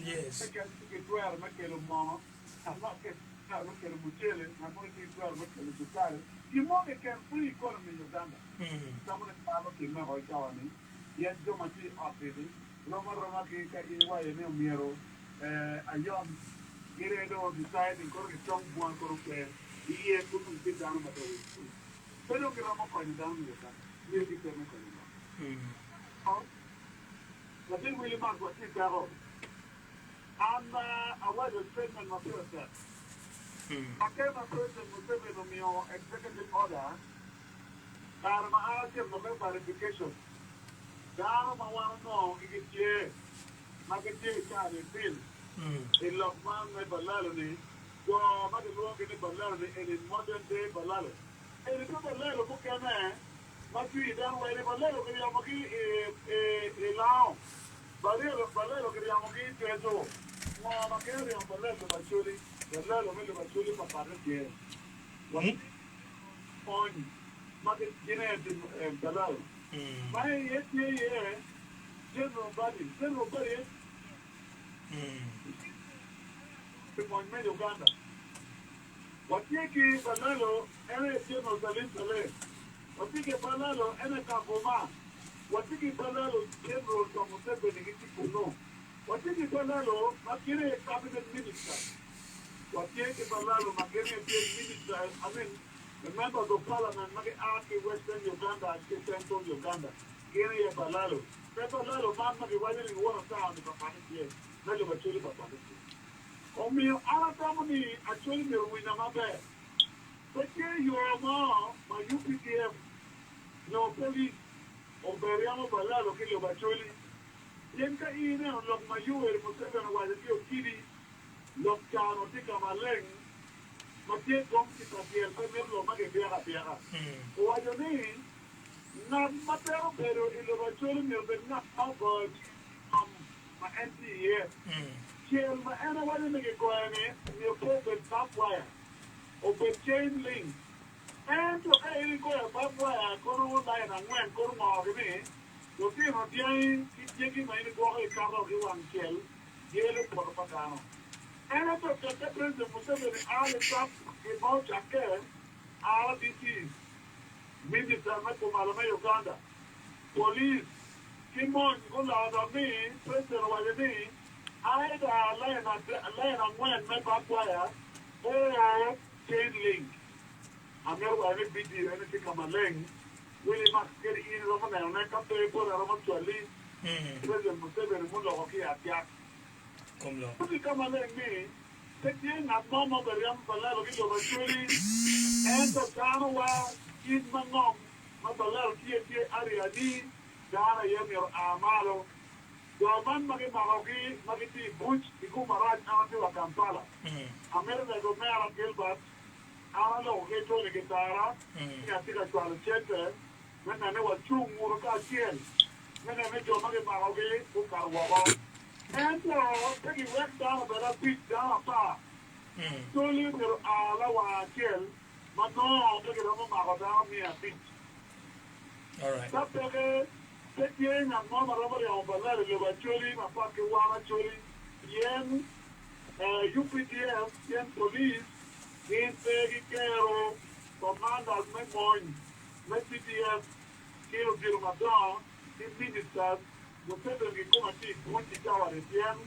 Yes. Perché che tu hai ma che lo mo, ma che lo mucele, ma poi che tu hai ma che lo giocare. Il modo che free economy in Uganda. Siamo nel parlo che mi vuoi cavani. Io già ti apri. Roma che in guai ne un miro. Ayom Giredo decide in quello che c'è un buon quello che è tutto un piano ma quello che eravamo qua in Uganda io ti per me quello la del William Marco ti caro a was a statement ma per te ma che ma per te non deve no mio executive order dar ma anche no per verification dar ma no che ma che c'è bill il Lokman e Balaalo ni go ma de lo ke Balaalo ni in modern day Balaalo e le Balaalo ko kana ma ti dan wa le Balaalo ke ya mo ki lao Balaalo ke ya mo ki tezo mo ma ke re Balaalo Balaalo me le Bacholi pa pa ke wa on ma ke tiene Balaalo ma ye general body in Uganda. Watiki Balaalo, ene General Salim Saleh. Watiki Balaalo, ene Kafoma. Watiki Balaalo, General Kamusebe Nigiti Kuno. Watiki Balaalo, Makire Cabinet Minister. Watiki Balaalo, Makire Minister, I mean, the members of Parliament, Maki Aki Western Uganda, and Central Uganda. Kiri Balaalo. Balaalo, Maki Wajiri Water Town, the Papanic, Melo Bachuli Papanic. O mio aratamoni actually mi ruina mabe. Perché io amo ma UPDF no police o beriamo Balaalo che lo baccioli. Yenka ine on lok ma yuer mo sebe no wale dio kidi lok chano tika maleng ma tie kom ti papier per me lo ma che biara. O wajo ni na matero pero il baccioli mi ben na about ma NTA. Chain ma ana wale nige goane mi ko be Batwa o be chain link and to ai ko Batwa ko ro la na ngwen ko mo ni lo ti no tiai ti ki mai ni go e carro ri wan kel yele por pagano ana to ke te prende mo se be ale tap e mo chakke ala disease minister ma ko malama Uganda police kimon ko la da mi president wale ni either line and when me Batwa or chain link. I'm not going to be anything come along. Willie Max get in Roman and I come to a poor Roman to a lead. President Museveni Mundo Hockey at Yak. Come on. When you come along me, taking a mom of the young Balaalo of Acholi and the Tanawa, Kid Mangom, Mabalal Kia Ariadi, Dana Yamir Amalo. Doman magi mahogi magiti buch iku maraj amati wa Kampala. Amerika go mera Gilbert ana lo ke to ni gitara ya tika twala chete mena ne wa chungu ka chien mena ne jo magi mahogi ku karwa and take it work down but beat down pa toli pero ala wa chel mano take it over mahogi mi a beat. All right. Yen na mama robari on Balaalo le bacholi ma pa ke wana choli yen UPDF yen police yen pegi kero commander me moin me PDF kero biro madon yen ministers mo sebe ngi kuma ti kunti kawari yen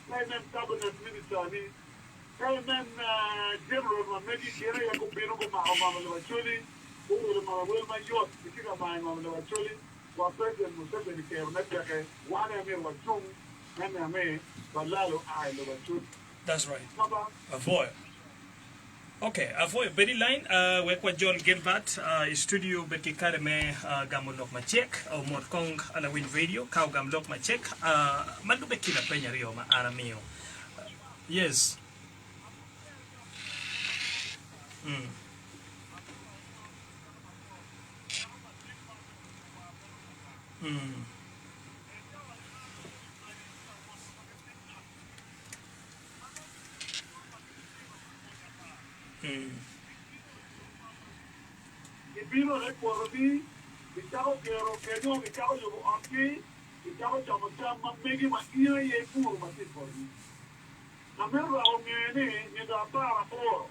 men cabinet minister ni men general ma megi kere ya ko biro ko ma le bacholi ko le ma wel ma yot kika ma le bacholi. President Museveni ke unataka wana ame wachung na ame Balaalo ai lo wachung. That's right. Avoid. Okay, avoid very line we kwa John Gilbert studio betikare me gamulok ma check au motkong ala win radio ka gamulok ma check mandu bekila penya rio ma aramio. Yes. Ibino le por di, bitao quiero que yo yo aquí ikaw chama megi makina ye puro matit for ni amero o ngene ni da para por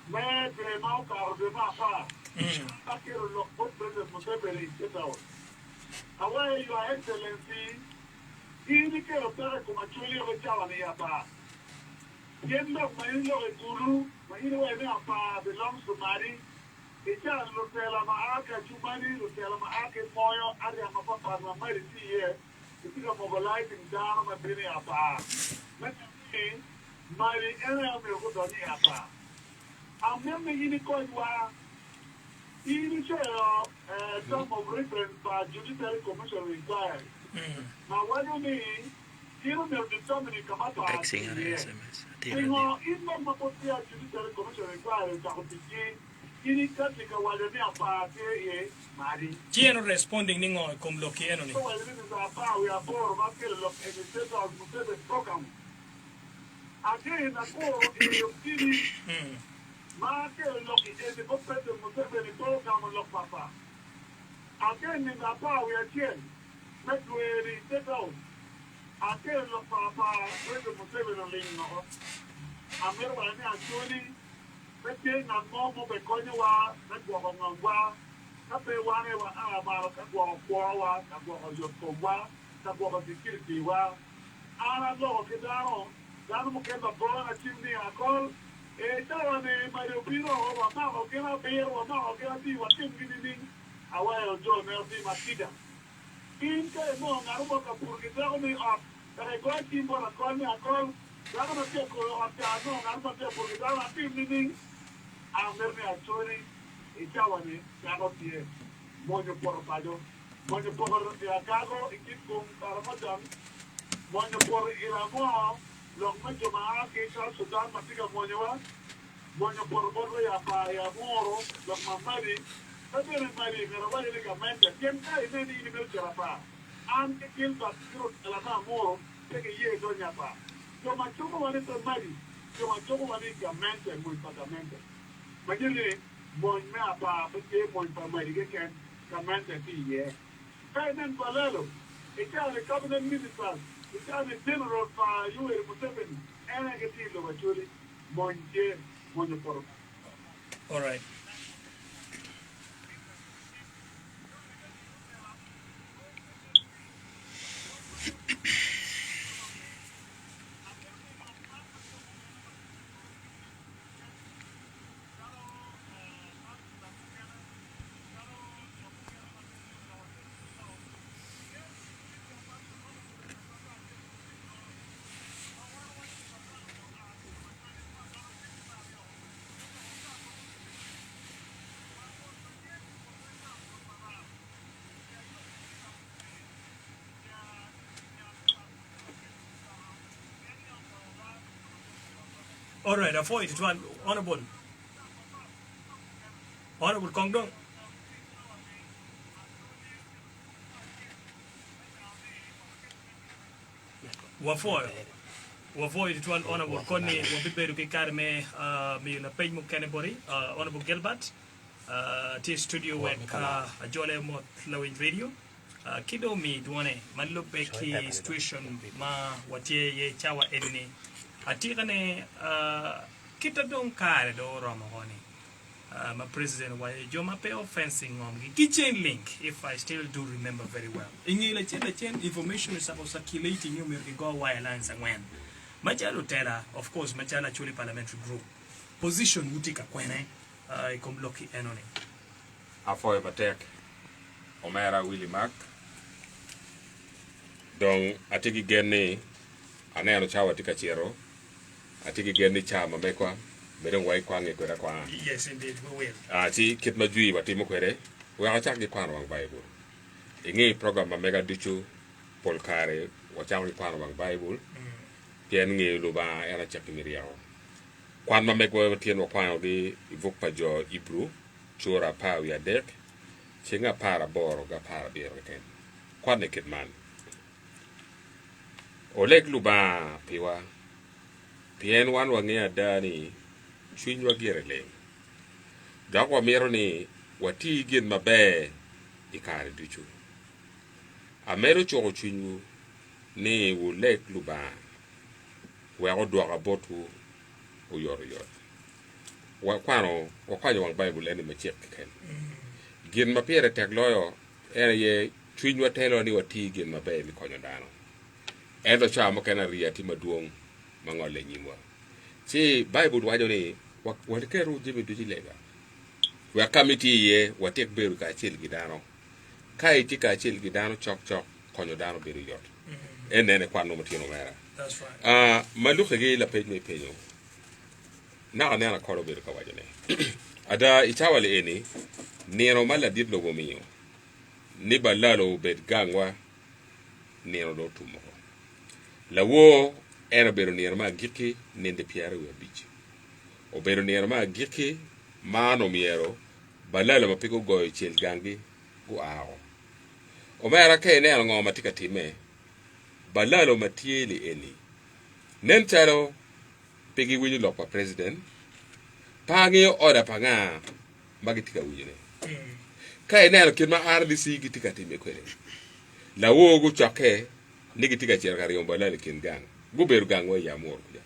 me de mau ka de ma pa akero lo potre mo se bere ketao away your excellency ini ke opera como Acholi o chava ni apa yendo mailo e guru mailo e apa belongs to Mari ita lo tela maaka chumani lo tela maaka moyo ari amapa na Mari tie ita mobilizing down ma bini apa Mari ene me ko doni apa ameme ini ko wa ini chero some of reference by judiciary commission inquiry now what do you mean you know determine kamata texting on SMS Ingo mapotia judiciary commission inquiry ka kutiki ini katika wale ni apa ye Mari Chieno responding ningo komloki eno ni so wale ni apa we are for makele lo emiseta of mutebe program again na ko ini makele lo ide ko pete mutebe ni program lo papa again ni apa we are here Bagwere take out aquel lo papa puede mutebe no lingo amero wale Acholi pete na momo be konyo wa na gwo ngwa na pe wane wa amaro ka gwo kwa ka gwo yo tomwa ka gwo security wa ana lo ke dano mo ke ba bona chimni akol e tawane mario pino wa ma o ke na be wa ma o ke na ti wa timni ni awa o jo me ti Bakiga Inka mo ngarumo ka purgi dago mi op kare go timbo na kon mi akol dago na te ko op ta no ngarumo te purgi dago na tim ni amer mi Acholi itawane dago tie moño por payo moño por ya cago ikit kum taramadan moño por iramo lo mejo ma ke ka sudan matiga moño wa moño por borro ya pa ya moro lo mamari Tapi Mari, pero vale legalmente. ¿Quién cae en el nivel de la paz? Antes que el Batoro de la paz moro, que llegue doña paz. Yo macho como van a Mari, yo macho como van a legalmente, muy patamente. Imagínate, muy me apa, porque muy para Mari, que legalmente sí, yeah. Cae en Balaalo, y cae el cabinet militar, y cae el general para Yuri Museveni, en el que sí lo Acholi, muy por. All right. All right, avoid it one honorable Kongdong. Avoid it one honorable Connie will be better to carry me na page mo Canterbury honorable Gilbert T studio work a jole mo lawin video kido mi duane malupe ki situation ma watie ye chawa enni atikane kita don kare do romo honi my president wa joma pe offensing on kitchen link if I still do remember very well ingi la chen information is about circulating you me go wire lines and when majalo tela of course majala Acholi parliamentary group position utika kwene ikomloki enoni afoy batek omera willy mark donc atigi genni aneno chawa tika chero atigi genni chama mekwa beren way kwange kwera kwa yes indeed we will ati kit majui batimo kwere wa chak gi kwan wang bible ingi program mega dichu polkare wa chamri kwan wang bible tien ngi lu ba era chak miriao kwan ma mekwa tien wa kwan di vokpa jo ibru chora pa ya dek chinga para boro ga para biro ken kwan ne kit man Olek luba piwa pien wan wangia dani chwinywa girele dakwa mero ni wati gin mabe ikare duchu amero chogo chingu ni wo lek luba we go do abotu o yor wa kwano wang bible ene machek ken gin ma pere tek loyo ene ye twinwa telo ni wati gin ma be mi konyo dano endo cha mo kana riati maduong mangole nyimwa si bible wajo ni walikeru jibe duji lega wa kamiti ye watek beru ka chil gidano kai tika chil gidano chok konyo dano beru yot ene kwano mutino mera. That's right. Maluke ge la page me peño na ana kolo beru ka wajo ne ada itawale eni nero mala dit logo miyo ni balalo bet gangwa nero do tumo la wo era beru nero ma giki nende piare we bichi o beru nero ma giki mano miero balalo ma piko goy chel gangi go aho o mera ke ne ngo matika time balalo matieli eni nentalo pigi winyu lokwa president pangi oda panga magitika wiyene kai ne kin ma RDC gitika time kwele la wo go chake nigitika cherkari ombalale kin gang go beru gang we ya mor kuja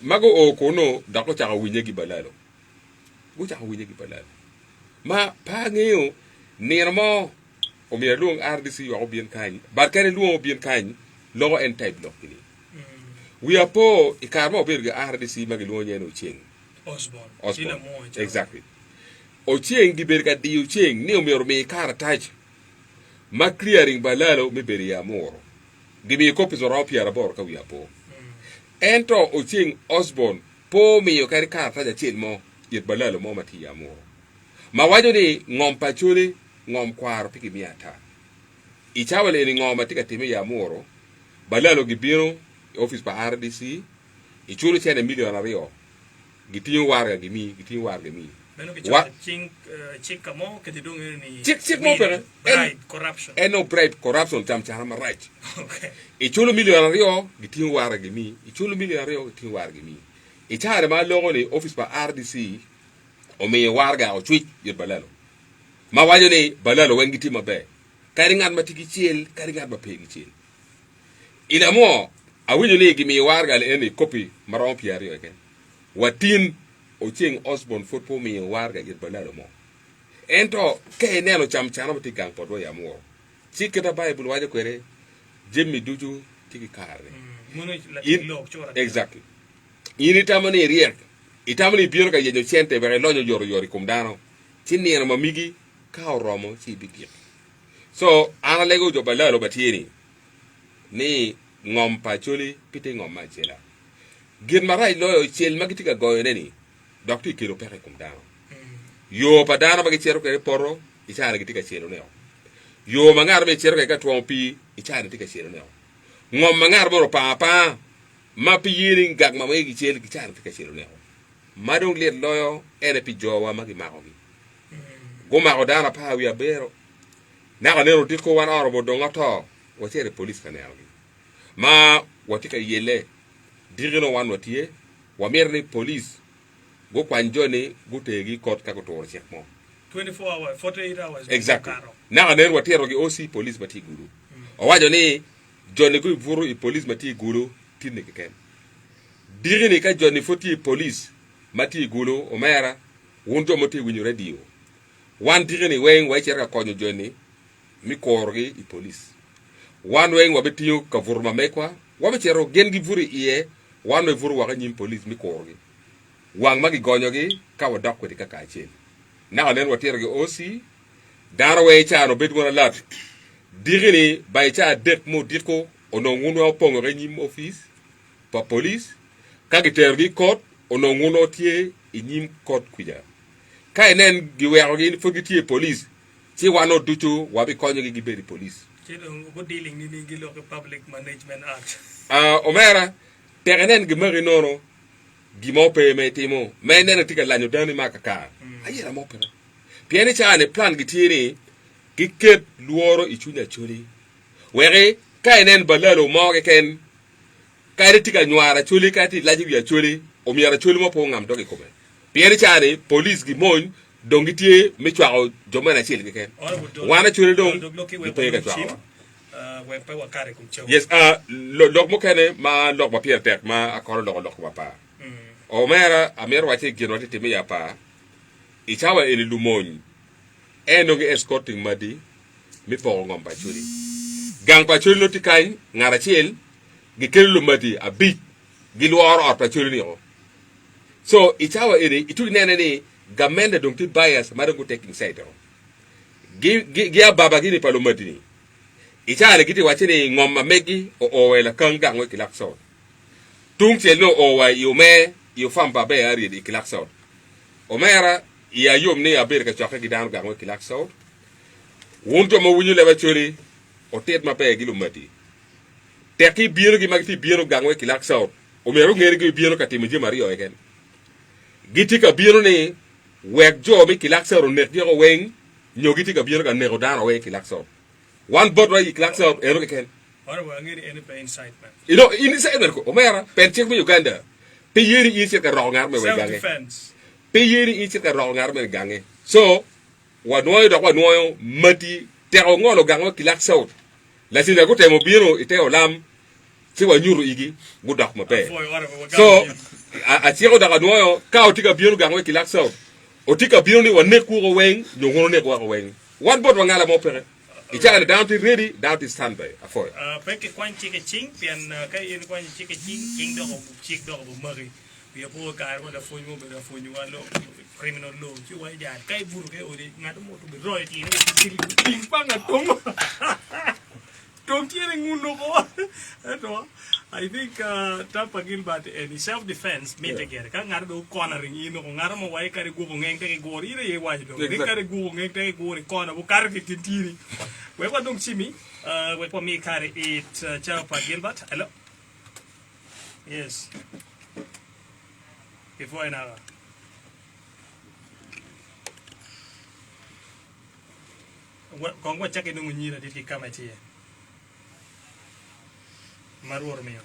mago o kono dako chaka winye gi balalo go chaka winye gi balalo ma pangi o nirmo o mi luong RDC yo bien kan barkane luong bien kan logo en type lokini we are po ikarmo berga RDC magi luong nyeno cheng Osborne. Exactly. O cheng gi berga di o cheng ni o mi me kara taj ma clearing balalo me beria moro di mi kopi zoro piara bor ka we are po ento o cheng Osborne po mi o kari kara taj cheng mo yet balalo mo mati ya moro ma wajo ni ngom pachuli ngom kwaro piki miata ichawale ni ngom matika time ya moro balalo gibiro office pa RDC ichulu chene million ario gitinyo warga gimi meno ke ching kamo ke tidung ni chik mo pera corruption no bribe corruption tam chama right okay ichulu million ario gitinyo warga gimi ichulu million ario gitinyo warga gimi ichare ma logo ni office pa RDC o me warga o tweet yir balalo ma wajo ni balalo wengiti mabe kari ngat matiki chiel kari ngat mapegi chiel ila mo awinyo ni gimi warga le eni copy maron piari again watin o cheng Osborne football mi warga yir balalo mo ento ke nelo cham chana mati gang podwa ya mo chiketa bible wajo kwere jemmi duju tiki kare exactly ini tamani riek itamani bior ka yenyo chente bere lonyo yori kumdano chini na mamigi ka romo chi bigi so ana lego jo balalo batieni ni ngom pacholi pite ngom machela Gimara lo chel magitika goyo neni doctor kilo pere kumdano yo padana bagi chero ke poro ichara gitika chero neo yo mangar be chero ke twompi ichara tika chero neo ngom mangar boro papa mapi yiri gag mama gi chel gichara tika chero neo madong le loyo ene pi jowa magi magogi goma odana pa wi abero na ka nero diko wan oro bodonga to wachere police kanel ma watika yele dirino wan watie wamerni police go kwanjoni go tegi court ka go to check mo 24 hours 48 hours exactly na ka nero watero gi OC police mati guru o wajo ni joni go vuru i police mati guru tinne ke ken dirini ka joni foti police mati guru o mera wonto moti winyu radio wan dirini wen wa chera konyo joni mi korgi i police wan wen wa betiyo ka vurma mekwa wa chero gen gi vuri iye wan we vuru wa nyim police mi korgi wang magi gonyogi ka wa dokko di ka chen na alen wa tergi OC daro we chano bedwona lat dirini bay cha det mo ditko ono nguno pongo re nyim office pa police ka gi tergi court ono nguno tie i nyim court kuja ka enen gi wero gi fogi tie police ci wano duchu wa bi konyo gi beri police ci go dealing ni ngi lo public management act omera terenen gi mari nono gi mo pe me timo me nena tika lanyo dani makaka ayira mo pera pieni chane plan gi tiri gi ket luoro i chunya chuli were ka enen balalo mo ge ken ka tika nywara chuli ka ti laji ya chuli o miara chuli mo po ngam dogi kome pieni chane police gi mon dongitie me chwao jomana chili ke wana chuli dong gi pe ga chwao when pe wakare kum chow. Yes, log mo kene ma log ma pier tek ma akolo log ma pa. O mera amer wache gino ti timi ya pa. Ichawa eni lumon. Eno ge escorting madi mi po ngom pa churi. Gang pa churi no ti kai ngara chel gi kelu madi a big gi luar or pa churi ni o. So ichawa eni itu nene ni gamende dong ti bias ma dong taking side o. Gi baba gi ni pa lumadi ni. Ichale giti wachini ngomma megi o wela kanga ngwe kilakso. Tung chelo o wa yume yu famba be ari di kilakso. O mera ya yum ni abir ka chokka gidan ga ngwe kilakso. Wonto mo wunyu leba chori o tet ma pe gilu mati. Teki biero gi magti biero ga ngwe kilakso. O meru ngeri gi biero ka timje mari o eken. Giti ka biero ni wek jo mi kilakso nek di o weng nyogiti ka biero ka nego dan o we kilakso. One boat right clacks up and again. Or we're getting any inside man. You know, inside the Omera, pen check me Uganda. Pay year each a wrong arm with gange. Self-defense. Pay year each a wrong arm with gange. So, what no dog one no muddy terongolo gango clacks out. Let's see the good time of Biro, iteo lamb. See what you igi, good dog my pay. So, I see what I know, cow take a Biro gango clacks out. Or take a Biro or neck wing, you won't neck wing. One boat one alam opera. Ichaka down to ready, down to standby. Afoy. Peke kwan chike ching, pian kay in kwan chike ching dog of chick dog of murray. We are poor guy with a phone mobile phone you are low criminal law. You are that kay burke or not more to be royalty. Ping pang at home. Don't hearing no. I think Tampa Gilbert and self-defense made together. Can't do cornering, you know, Naramo, why carry go and take a go, either a white dog. They carry go and take a go in corner, who carry it in teeny. Where don't see me? Where me carry it, Tampa Gilbert. Hello? Yes. Before an hour. What check in when you did he come at here? Marwar mio.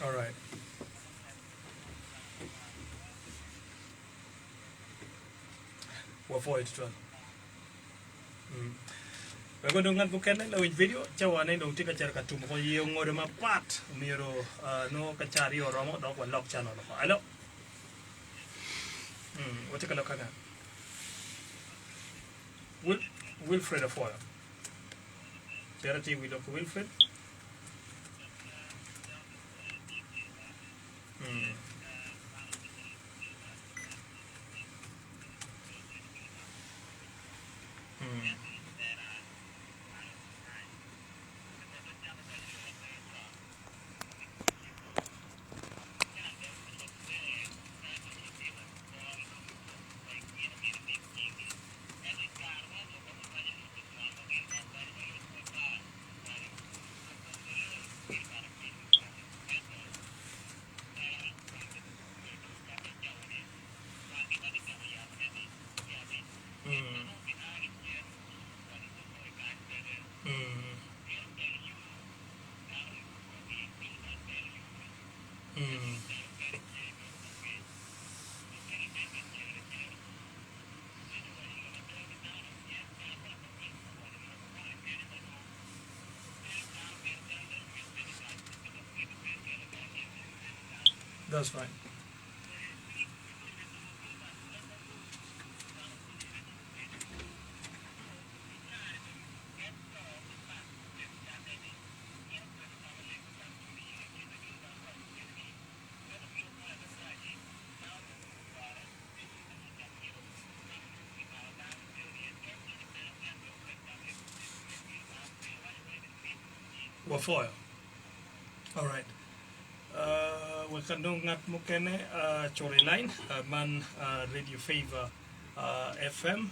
All right. What for it, John? We're going to go to the video. Chawane don't take a chair to mo yung ngode mapat miro no kachari or romo dog one lock channel. Hello. What take a look at that? Wilfred Afoya. Charity with Dr. Wilfred. That's fine. What for? All right. wakandong ngat mukene chore line man radio Favour FM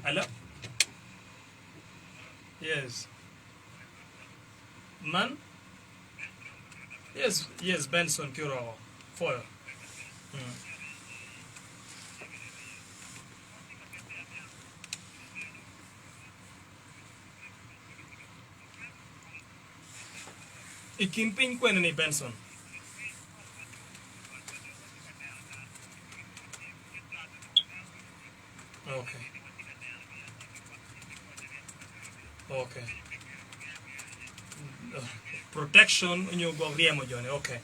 ala yes man yes Benson Kuro foil Ikimping kwene ni Benson. Okay. Okay. Protection nyo go riemo jone. Okay.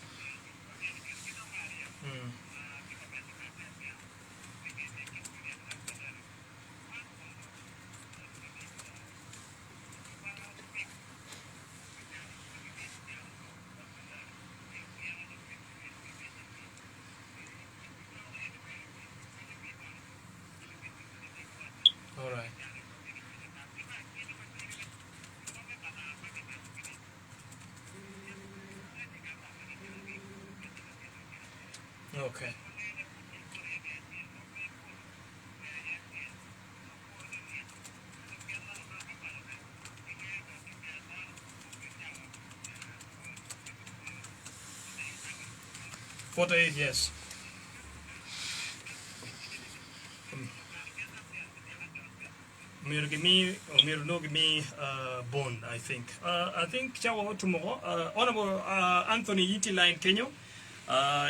All right. Okay. $48, yes. Give me bond, I think. I think chawa tomorrow. Honorable Anthony Yiti Line Kenyo.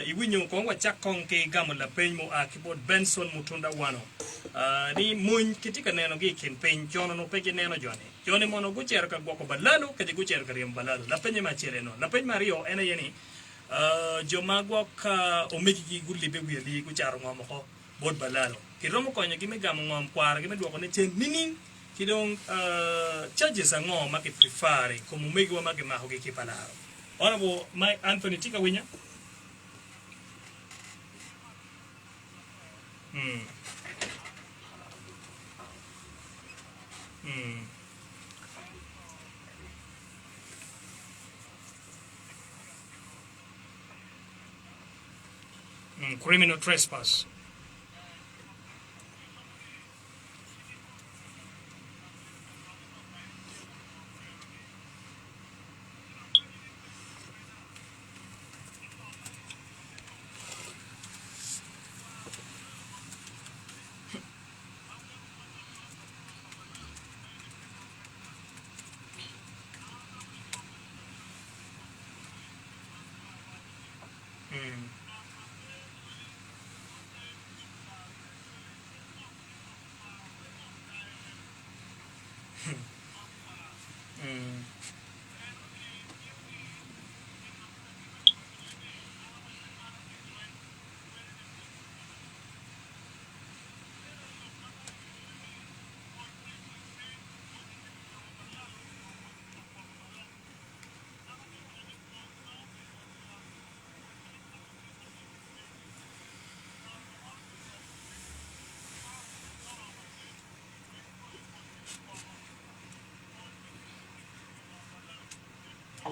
Iwinyo kongwa chakong ke gamula penmo keyboard Benson Mutunda Wano. Ni mun kitika neno gi campaign jono no peke neno jone. Jone mono gucher ka goko balalo ka gucher ka riam balalo. La penye machere no. La penye Mario ena yeni. Jomagwa ka omeki gi gulli be wi gucharo ngomoko bod balalo. Kiromo konya gime gamo ngom kwara gime duoko ne chen nini kidong charges ngom make prefare como megi wa make maho gi kipalaro. Honorable my Anthony Tika winya. Criminal trespass.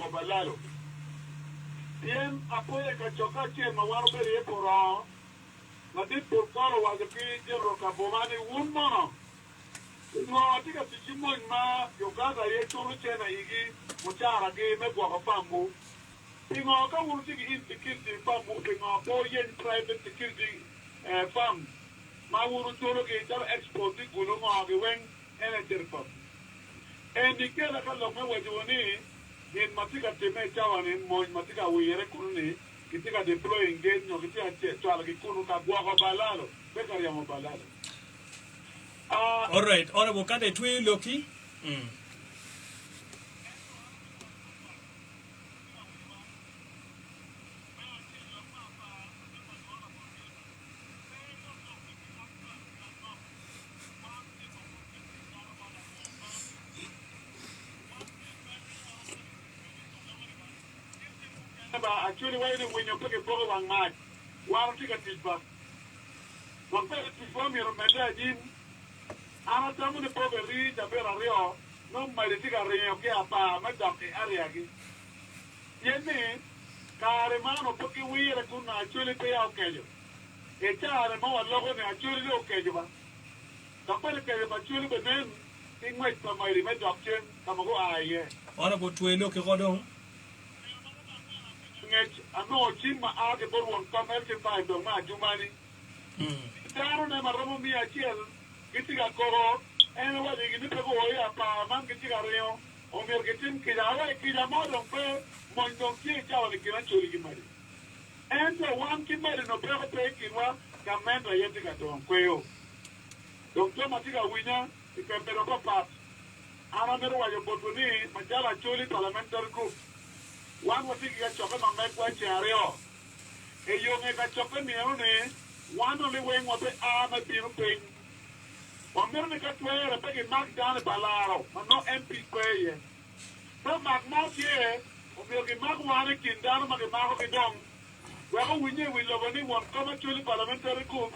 Balaalo. Tien apoya kachoka che mawaro beri poro. Nadi portoro wajapi jero kabomani wunmono. No atika sijimo ma Uganda ye turu chena igi muchara gi megwa kapambu. Pingo ka wuruti gi insecurity pambu pingo po yen private security farm. Ma wuru turu gi jara export di gulu mo agi wen energy pump. Dikela ka lo mewa jiwoni in matika teme chawa ni mo matika wiyere kununi kitika deploy engage no kitika chwala kikunu ka bwa balalo bekari ya balalo. All right, honorable kade twi loki. Actually, when you pick a bottle on night, why don't you get this back? One person before me, Medellin, I'm not telling the problem, read the Rio, no, my Rio, okay, about my doctor, Ariagi. Yet, kare mano poki wire kuna Acholi pe ya okejo e chare mo logo ne Acholi le okejo ba tapere ke ba Acholi be nem ingwe tamari me dokchen kamago aye ona bo tuelo ke godon ngech ano chima age bor won kamel ke pa do ma jumani taro ne maramo mi achiel kitiga koro en wa de ni pego ya pa man kitiga reo o mi orgetim ke dawa ke da mo don pe mon don ki chawa le kiran choli Gimara en to wan Gimara no pego pe kinwa kamenda yeti ka don kweo doctor matiga winya ikembero ko pat ana mero wa yo botuni majala Acholi parliamentary group wan wati ga chope ma me kwa chario e yo me ga chope mi one one only way what the arm of the thing one minute ka twere pe ke mark down Balaalo no MP kweye so mark mo tie o bi ke mark wan kin down ma ke mark ke dong we go winye we logo ni one come Acholi parliamentary group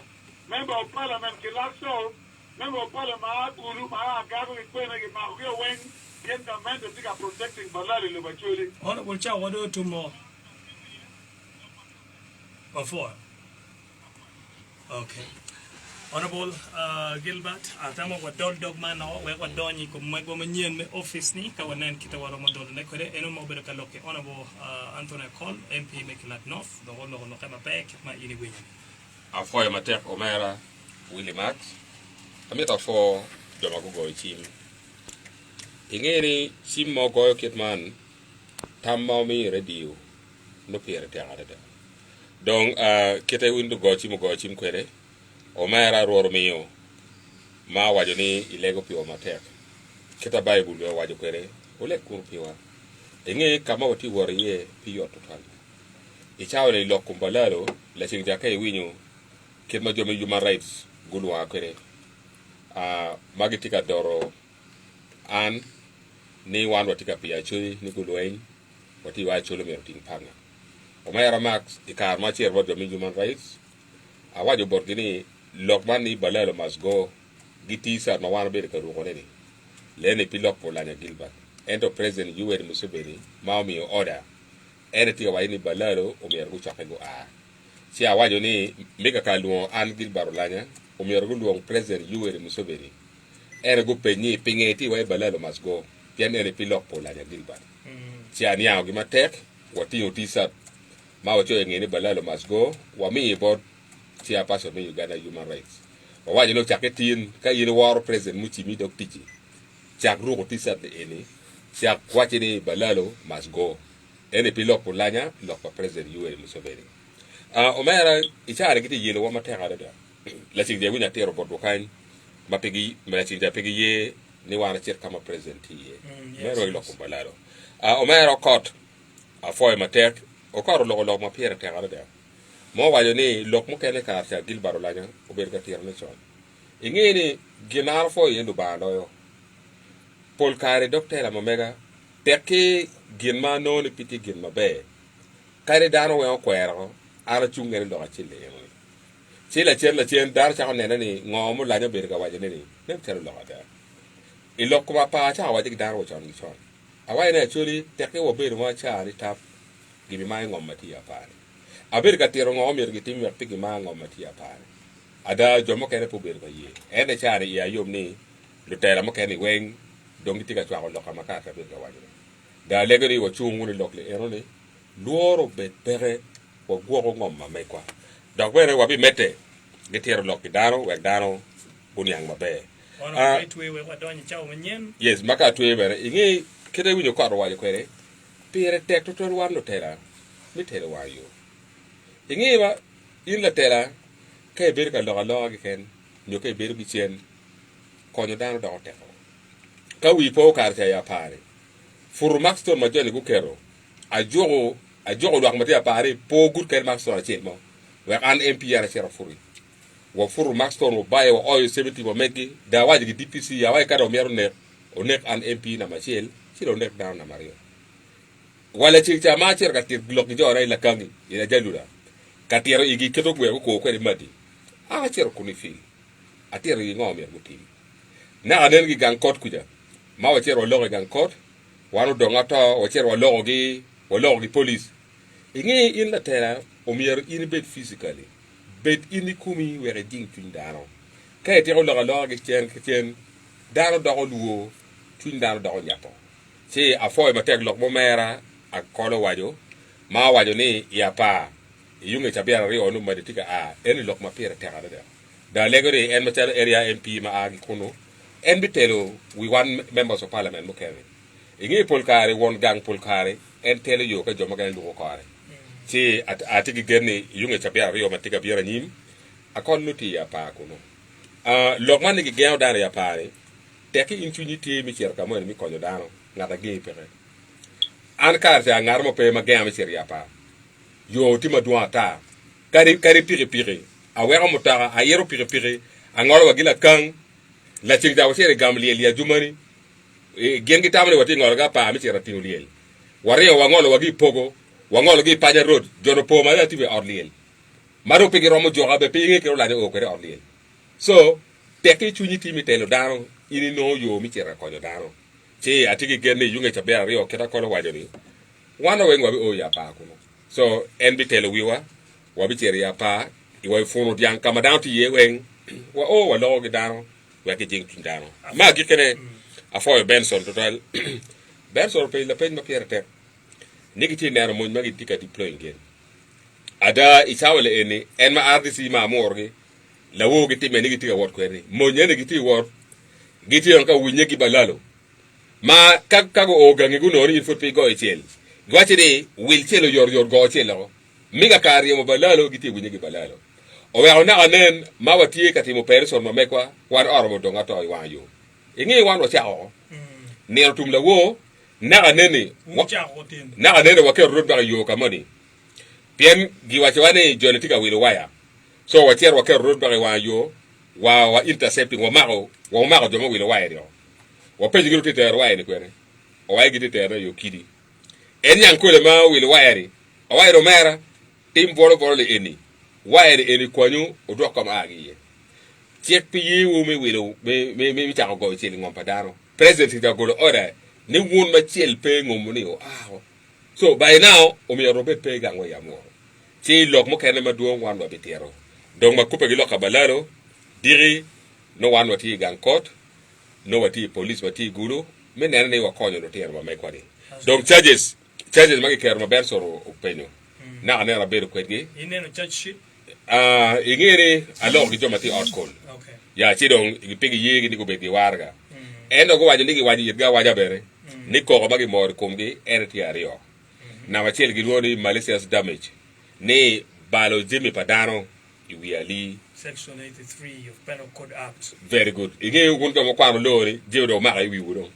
member of parliament ke laso member of parliament ulu ma ga go ke kwene ke mark ke wen yen government is protecting Balaalo le Acholi ona bo cha wado to mo before. Okay. Honorable Gilbert, atamo wa dol dogma no we wa doni ko mo manyen me office ni ka wanen kita waro mo dol ne ko de eno mo be ka loke honorable Anthony Cole MP Mekilat North do no no kama pe ma ini gwenye afoya matek omera Willie Max amita fo joma go chim ingeri chim mo go kitman tammo mi radio no pere te ada donc kete windu go chim kwere omera roro miyo ma wajo ni ilego piwa matek kita bible yo wajo kwere ole kur piwa inge kama wati woriye piyo total ichawle lokum Balaalo la chingja kai winyo kitma jomi human rights gulwa kwere magitika doro an ni wan watika piya chui ni gulwen wati wa cholo merting panga omera max ikar ma cher bodo mi human rights awajo borgini lokman ni Balaalo must go giti sa ma wan be ka ruko ne lene pilok Olanya Gilbert endo president Yoweri Museveni maomi order ereti wa ni Balaalo omer go chakego si awajo ni mega ka luo an Gilbert Olanya omer go luo president Yoweri Museveni ergo penyi pingeti wa Balaalo must go pian ene pilok Olanya Gilbert si ania gi matek wati otisa ma wacho ngene Balaalo must go wa mi bod si apaso me Uganda human rights waje no chaketin ka yini war president muchimi dok tiji chak ruko tisa de ene si akwache ni Balaalo must go ene pilok Olanya lok president Yoweri Museveni omera ichare kiti yelo wa mateka da la chingje winya tero bodo kan mapegi mala chingje pegi ye ni wana cher kama president ye mero lok Balaalo omera court afoy matek o karo lo ma piere te da mo wajo ni lok mo kene ka ta Gilbert Olanya o berga tier ne chon ingeni ginar fo yendu bando yo pol kare docteur ma mega teke ginma no ni piti ginma be kare dano we ko ero ara chungere do achile yo chila chela chen dar cha ne ni ngomu la nya berga wajo ni nem cher lo da i lok ma pa cha wajo dar wo chon chon awai ne churi teke wo ber mo cha ri tap gibi mai ngom mati apare aber ka tiro ngom yer gitim yer tigi ma ngom mati apare ada jomo kene po ber ka ye ene chare ya yom ni lutera mo kene wen dongi tiga chwa lo kama ka ber ka wajo da legori wo chungu ni lokle ero ni luoro bet pere wo gwo ngom ma me kwa da kwere wa bi mete gitero lokki daro we daro bunyang mabe ona twe we wa donyi chawo manyen yes maka twe bere ingi kede winyo kwa ro wajo kwere pere tek to wan no tera mi tera wa yo ingi ba in la tera ke ber ka lo ga ken nyo ke ber bi chen ko nyo dan do te ka wi po ka ta ya pare furu max to ma jole ku kero a jogo lo ma ta pare po gut ker max to chen mo we an MPR chera furu wo furu max to no bae wo oyo 70 mo megi da waji gi DPC ya wa ka do meru ne o nek an MP na machel siro nek down na mario wala ci ma cer ka tir blok jo ray la kangi ila jalura ka tiro igi keto gwe ko ko madi a cer ko ni fi a tiro yi ngom yer mutim na anen gi gang kot kuja ma wa cer o lo gang kot wanu do ngata o cer o lo gi police inge in la tera o mier in bet physically bet in kumi were ding tun dano kay te lo ge chen dano do luo tun dano do nyapo si a foi ma tek lok mo mera a kolo wajo ma wajo ni ya pa yunge chabia ri onu ma ditika a en lok ma pere tera da legori en ma area MP ma agi kuno en bitelo we one members of parliament mo kere inge polkare won gang polkare en tele yo ka joma gan lu ko are si atigi gerne yunge chabia ri o ma tika biara nyim akon nuti ya pa kuno lok man gi geo dare ya pare teki intunity mi cer ka mo mi ko dano ngata ge pere an kar ta ngar mo pe ma ge mi cer ya pa yo ti ma duata kari pire a wera mo tara a yero pire a ngoro wagila kan la ting da wose gamli ya jumani gengi tamne wati ngoro ga pa mi cer ti uliel wari o wangolo wagi pogo wangolo gi paja road jono po ma ya ti be orliel maro pe romo joga be pe nge ke la de o kere orliel so teki tunity mi telo dano ini no yo mi cer ko dano che atigi gerne yunge chabia ri o keta ko wajo ni wana wengo o ya pa kuno so en bitelo wiwa wabi cer ya pa iwa fono dian kama down to ye wen wa o wa logo dano wa ke jing tun dano ma gi kene a fo Benson total Benson pe la pen ma pierre te nigiti nero mo magi tika deploy ngeen ada isawle eni en ma RDC ma morgi la wo giti me nigiti ga wot ko ni mo nyene giti wot giti on ka winye ki Balaalo ma kago o gangi guno ni fot pe go echel gwati de wil chelo yor go chelo miga kari mo Balaalo giti winye ki Balaalo o wa na anen ma wati ka timo person ma mekwa war ormo donga to wa yo ingi wan o chao ne tum la wo na anene na anene wa ke rod ba yo kamani pien giwache wane jonetika wil waya so watier wa ke rod ba wa yo wa intercepting wa mago jomo wil waya dio wa pe jigiru te waya ni kwere o waya gidi te yo kidi en yankole ma wil waya ri o waya ro mera tim bolo le eni waya ri eni kwanyu o do kam agi ye tiek pi yi wo me wil me ta go cheli ngom padaro president da go ora ni won ma chel pe ngom ni o so by now o mi robet pe gango ya mo ti lok mo kene ma duong wan wa bitero donc ma coupe gi loka Balaalo diri no wan wati gang court no wati police wati guru me nene wa konyo no tier ma me kwani donc charges ma ker ma ber soro o penyo na ana ra ber kwetgi ineno charge sheet ingere alors gi jomati outcall okay ya ti donc gi pegi yegi ni go be gi warga eno go waje ligi waje yedga waja bere ni ko ma gi mor kumgi RTRO na wachel gi woni malicious damage ne balo jimi padano iwiali section 83 of Penal Code Act. Very good. Ige won ko mo kwano lori jewdo ma ay wiwu do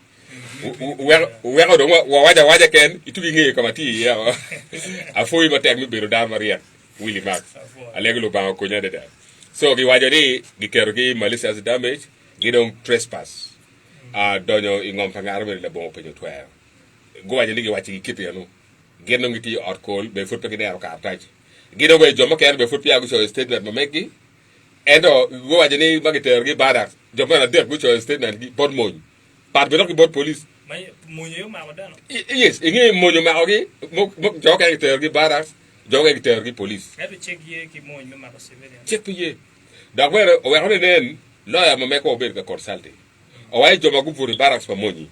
we do waja ken itugi ngi kamati ya afoy ma tek mi biro dar maria Willie Max aleglo ba ko nyade da so gi waja di gi kero gi malicious damage gi don trespass donyo ingom pangar me la bon penyo twer go waja ligi wachi gi kipi anu genno ngi ti outcall be fut pe nero ka taji gido be jomo ken be fut pi agu so statement ma meki endo go waja ni bagiter gi badak jomo na der gu so statement gi bod moñ par be no gi bod police may moño ma wadano yes ngi moño ma ogi mo joga gi ter gi badak joga gi ter gi police ebe check ye ki moño ma ko civilian check ye da were o were nen lawyer ma meko be ka consulting o way jomo gu furi barracks pa moñi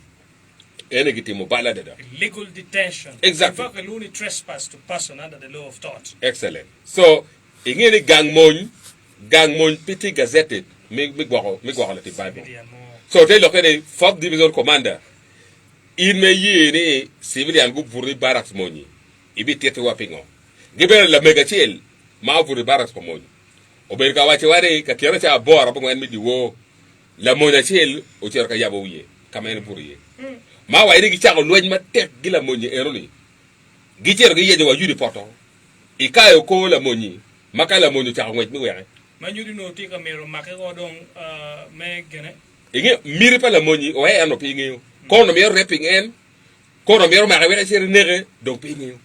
ene giti mo balade da legal detention exactly if only trespass to person under the law of tort excellent so ingeni gang moñ piti gazetted mi gwaxo la ti bible so te lokene fourth division commander in me yini civilian gu furi barracks moñi ibi tete wapingo gibere la megachiel ma furi barracks pa moñi o ber ka wache ware ka kera cha bora bo en mi diwo la moña chiel o cher ka yabo wiye kamen furi ma wa iri gicha ko loñ ma tek gila moñi eroni gicher gi yeje wa yudi poto ikayo ko la moñi makala moñi cha ngoj mi were ma nyudi no tika mero make go don me gene inge miri pa la moñi o e ano pingi ko no mero reping en ko no mero ma were ser nere do pingi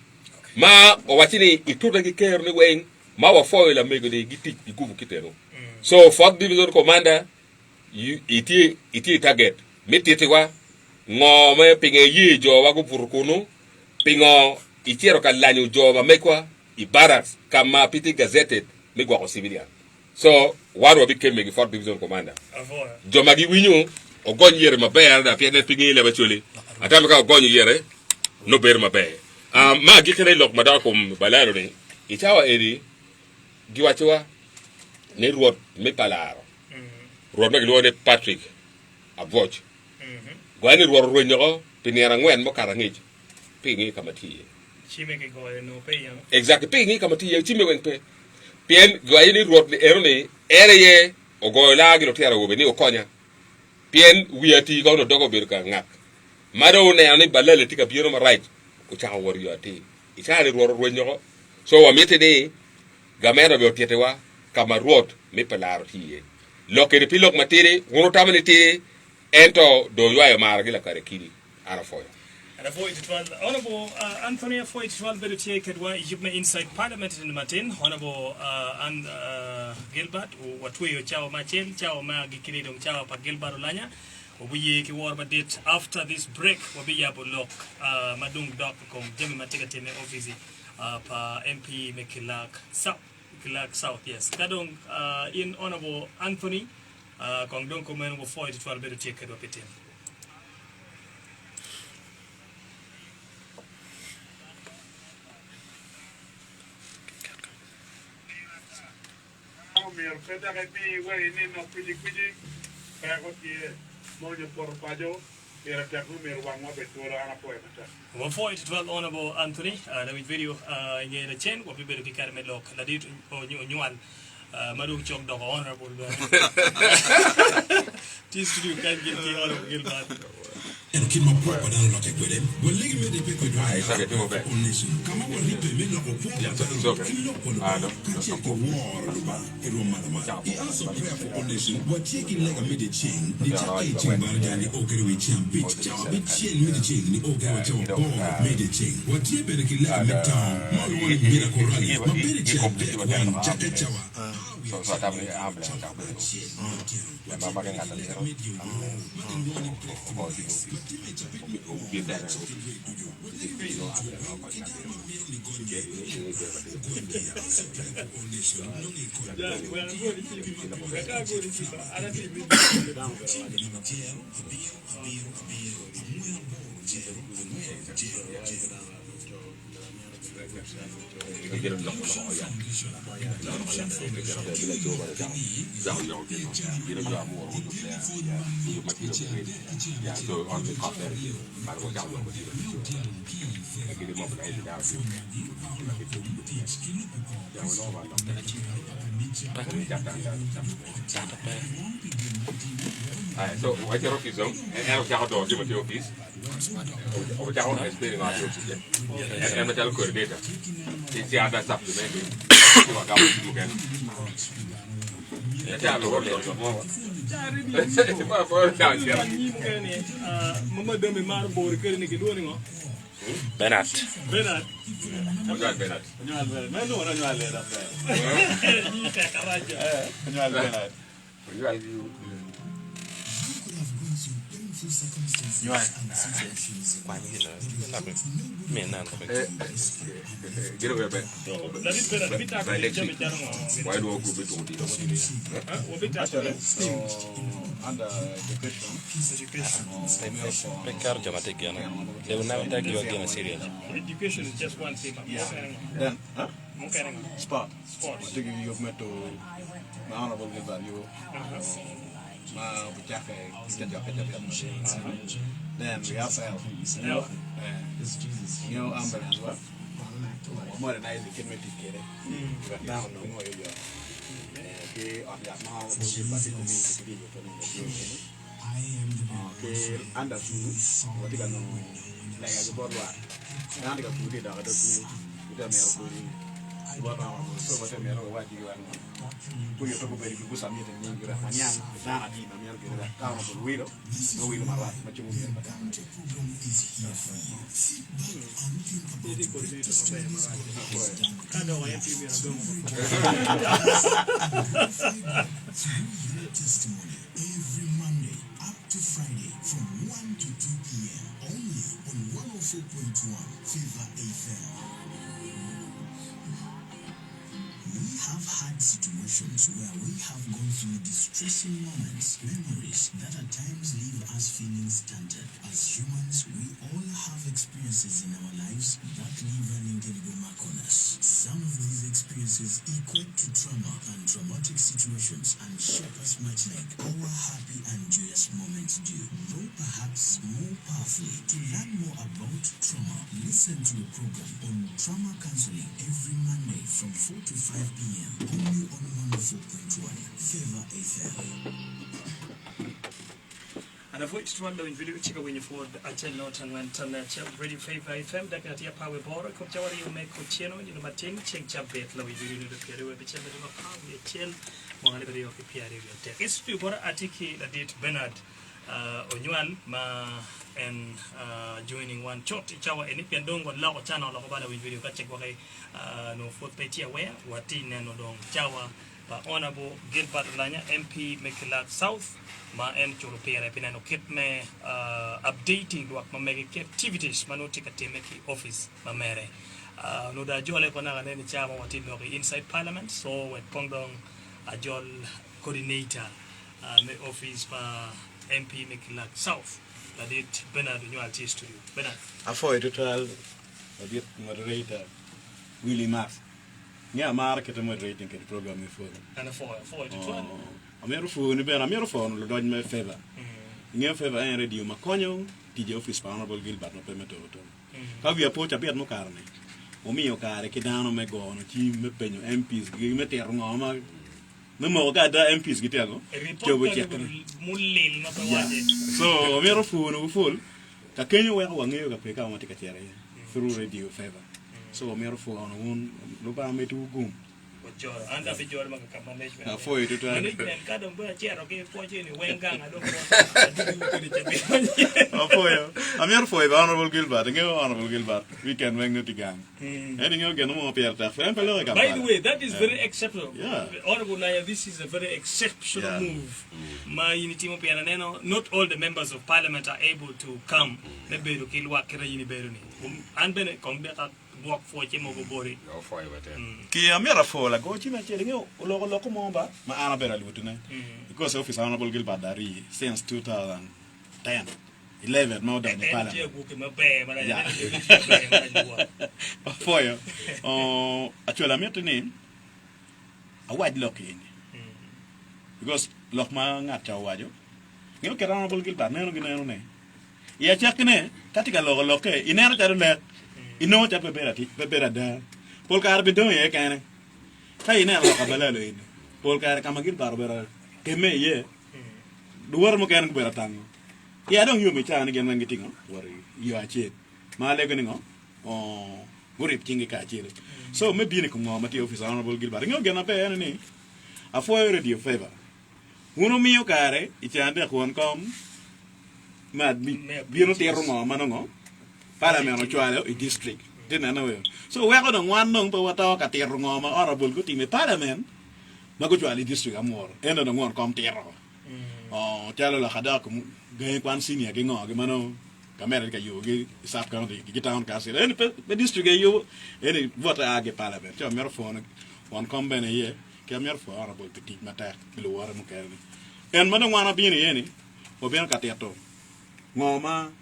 ma o watini ituda gi ker ni wen ma wa foy la mego de giti di guvu kitero so fourth division commander iti target mititi wa ngome pinge yi jo wa ku purkunu pingo ichero kalanyo joba mekwa ibarracks kama piti gazetted megwa ko civilian so waro became megi fort division commander joma gi winyo ogon yere maber da piede pingi le bacholi atambe ka ogon yere no ber maber ma gi kene lok madar kom balaro ni ichawa edi giwachiwa ne ruot me palaro ruot me gluone Patrick Avoch gwani ruot ruenyo pinera ngwen mo karangich pingi kamati chime ke go no pe yang exactly pingi kamati chime wen pe pien gwani ruot eroni ereye ogola gilo tiara wobe ni okonya pien wiati go no dogo berka ngak mado ne ani balale tika biro ma right ko cha wor yati itale ruot ruenyo so wa metede gamero be tietewa kama ruot me palaro tiye lokere pilok matire wono tamane te ento do yoya maragi la kare kiri ana foya and avoid it was honorable Anthony avoid it was better take it why you inside parliament in Martin honorable and Gilbert watwe yo chao machel chao ma gikirido chao pa Gilbert Olanya obuye ki war date after this break wabi yabo lock madung doc kom jemi matega tene office pa MP Mekilak South yes kadong in honorable Anthony kong don komen go for it will better take it wapitin Mir peda que mi güey ni no pili pero que moño por payo era que mir wanga Batoro ana poeta one for it well honorable Anthony the video in the chain what we better be carry lock la dit nyuan madu chok do honorable this studio can get the honorable Gilbert and keep my part but I don't like with him well legi me de pe ko dry on nation kama wa lipe me no ko ko he also pray for all nation what taking like a mid chain the chain barga ni okere we chain bitch chain me the chain ni okere chain bomb made chain what you better kill like me town my one mira ko rally my better chain one jacket chawa so tabu amble tabu ya mama kan ngata lero so what's your office zone? And I'll get out of the office. Over the office, being on your office. And metal coordinator. It's the other supplement. You are going to get. Benat. Get away, Ben. Why do I go with under they will never take you again serious. Education is just one thing. Then, sport. To give you met to my honorable Gilbert, you then we have ambulance work. More than I can make it. But now, no more. On the amount of under two, what you can know, like as a boardwalk. Now they got to get out of the two, so what I mean, what you are. Put your talk about you some meeting in your Manyang, Dana, America, town of the widow, no will my life, but you will be I know I am testimony every Monday up to Friday from 1 to 2 p.m. only on Favour FM. We have had situations where we have gone through distressing moments, memories that at times leave us feeling stunted. As humans, we all have experiences in our lives that leave an indelible mark on us. Some of these experiences equate to trauma and traumatic situations and shape us much like our happy and joyous moments do, though perhaps more powerfully. To learn more about trauma, listen to a program on trauma counseling every Monday from 4 to 5 p.m. only on 104.1 Favour FM. And I've watched one in video chica when you forward a channel and went on Radio Favour FM that got your power board come to you make a channel you know but check Gilbert low video the period where the channel power chain more liberty of the period it's to bora atiki that date Bernard Onyual ma and joining one Chope chawa any pendongo lao channel la bala with video ka check wale no fourth page aware wati neno dong chawa ba honorable Gilbert Olanya MP Mekilak South ma en churupere pinano kit me updating luak ma mege activities manoti ka temeki office ma mere no da jole ko na ne chawa wati no inside parliament so we pongdong a jol coordinator me office pa MP Mekilak South that it Bernard Nyual studio Bernard Afoi total a moderator Willie Max. Yeah, market moderating the program before. and for to I'm here for ni ben I'm here for no dodge my favor. Nye favor en radio makonyo TJ office honorable Gilbert no permetto to. Ka vi approach a bit mo carne. O mio care che dano me go no chi me penyo MPs gi me ter ngoma. Me mo ga da MPs gi tego. Jobo check. Mulil no tawaje. So I'm here for no full. Ka kenyo wa wangeyo ka peka ma tika tere. Through radio favor. So I'm here for on one lo ba me tu gum. Anda bijor maka management. Afoi total. Management kada mbona chero ke poche ni wengang ado ko. Afoi. I'm here for honorable Gilbert. Ngeo honorable Gilbert. We can wing no tigang. Any ngeo geno mo pierta. By the way, that is very exceptional. Yeah. Honorable Naya, this is a very exceptional move. My unity mo piana neno. Not all the members of parliament are able to come. Neberu kilwa kira yini beru ni. Anbene kongbeta walk for chemo go body. Go for it. Ki amira for la go china chele ngeo loko mo ba ma ana bera lutune. Because office honorable Gilbert Dari since 2010. 11 more than the parliament. For you. Actually I'm here to name a wide lock in. Because lock ma ngata wajo. Ngeo ke honorable Gilbert neno gina ne. Ya chakne katika loke inera tarule. Ino cha pepera da. Pol kar bidon ye kane. Kai ina la Balaalo in. Pol kar kamagil barbera. Keme ye. Duwar mo kan bera tang. Ya dong yu mi chan gen nang gitingo. Wari yu ache. Ma le gningo. Gurip tingi ka chile. So me bi ni ko mati office honorable Gilbert. Ngo gena pe ene ni. Afo radio favor. Uno mio kare ichande kon kom. Mad bi no terro mo manongo. Parliament Acholi in district. Didn't know. So we're going one nung to what our Katirungoma honorable good in the parliament. Maguali district amor. End of the one come terror. Oh, tell la Hadakum, going one senior, going on, Gemano, America, you South County, get down castle. And the district you any what I get parliament. Tell me phone one company here, came here for honorable petit matter below water Mukarni. And Madam wanna be any, or be a Katiato. Mama.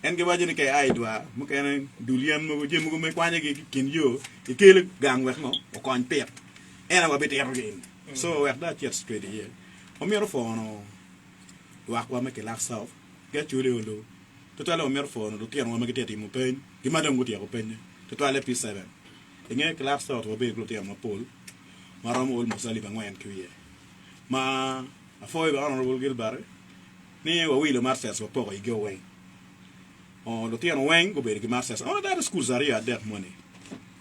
En ke waje ni kay ay dwa mu kene dulian mo jëm ko me kwanya gi kin yo e kele gang wex mo o koñ pep ena wa beti ergen so wex da chet straight here o mero fono wax wa me ke la south ke chule olo to tale o mero fono do tian wa me ke teti mo pen gi madam guti ko pen to tale p7 nge ke la south o be ko tian mo pol maram ol mo sali ba ngwen kiye ma afoy ba honorable Gilbert ni wa wi le marses wa poko i go way. Oh, the Tian Wang go be masters. Oh, that schools are here that money.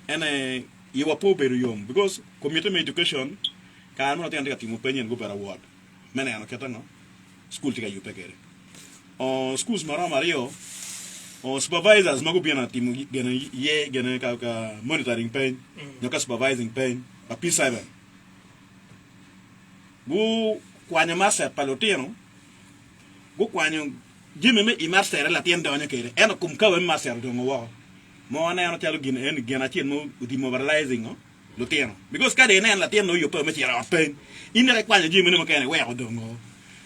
And you were poor very young because community education can not take a opinion go per award. Many are not school take you pay. Oh, schools Mario. Oh, supervisors mago be na team gena monitoring pain, no supervising pain, a P7. Go kwanya master palotino. Go kwanyo Jimmy me imaster la tienda onye kere. Eno kum ka we master do ngo. Mo na eno talo gin en gena chien mo demobilizing no. Lo tieno. Because ka de na la tienda yo pe me tira pen. Ine re kwanya Jimmy mo kene we do ngo.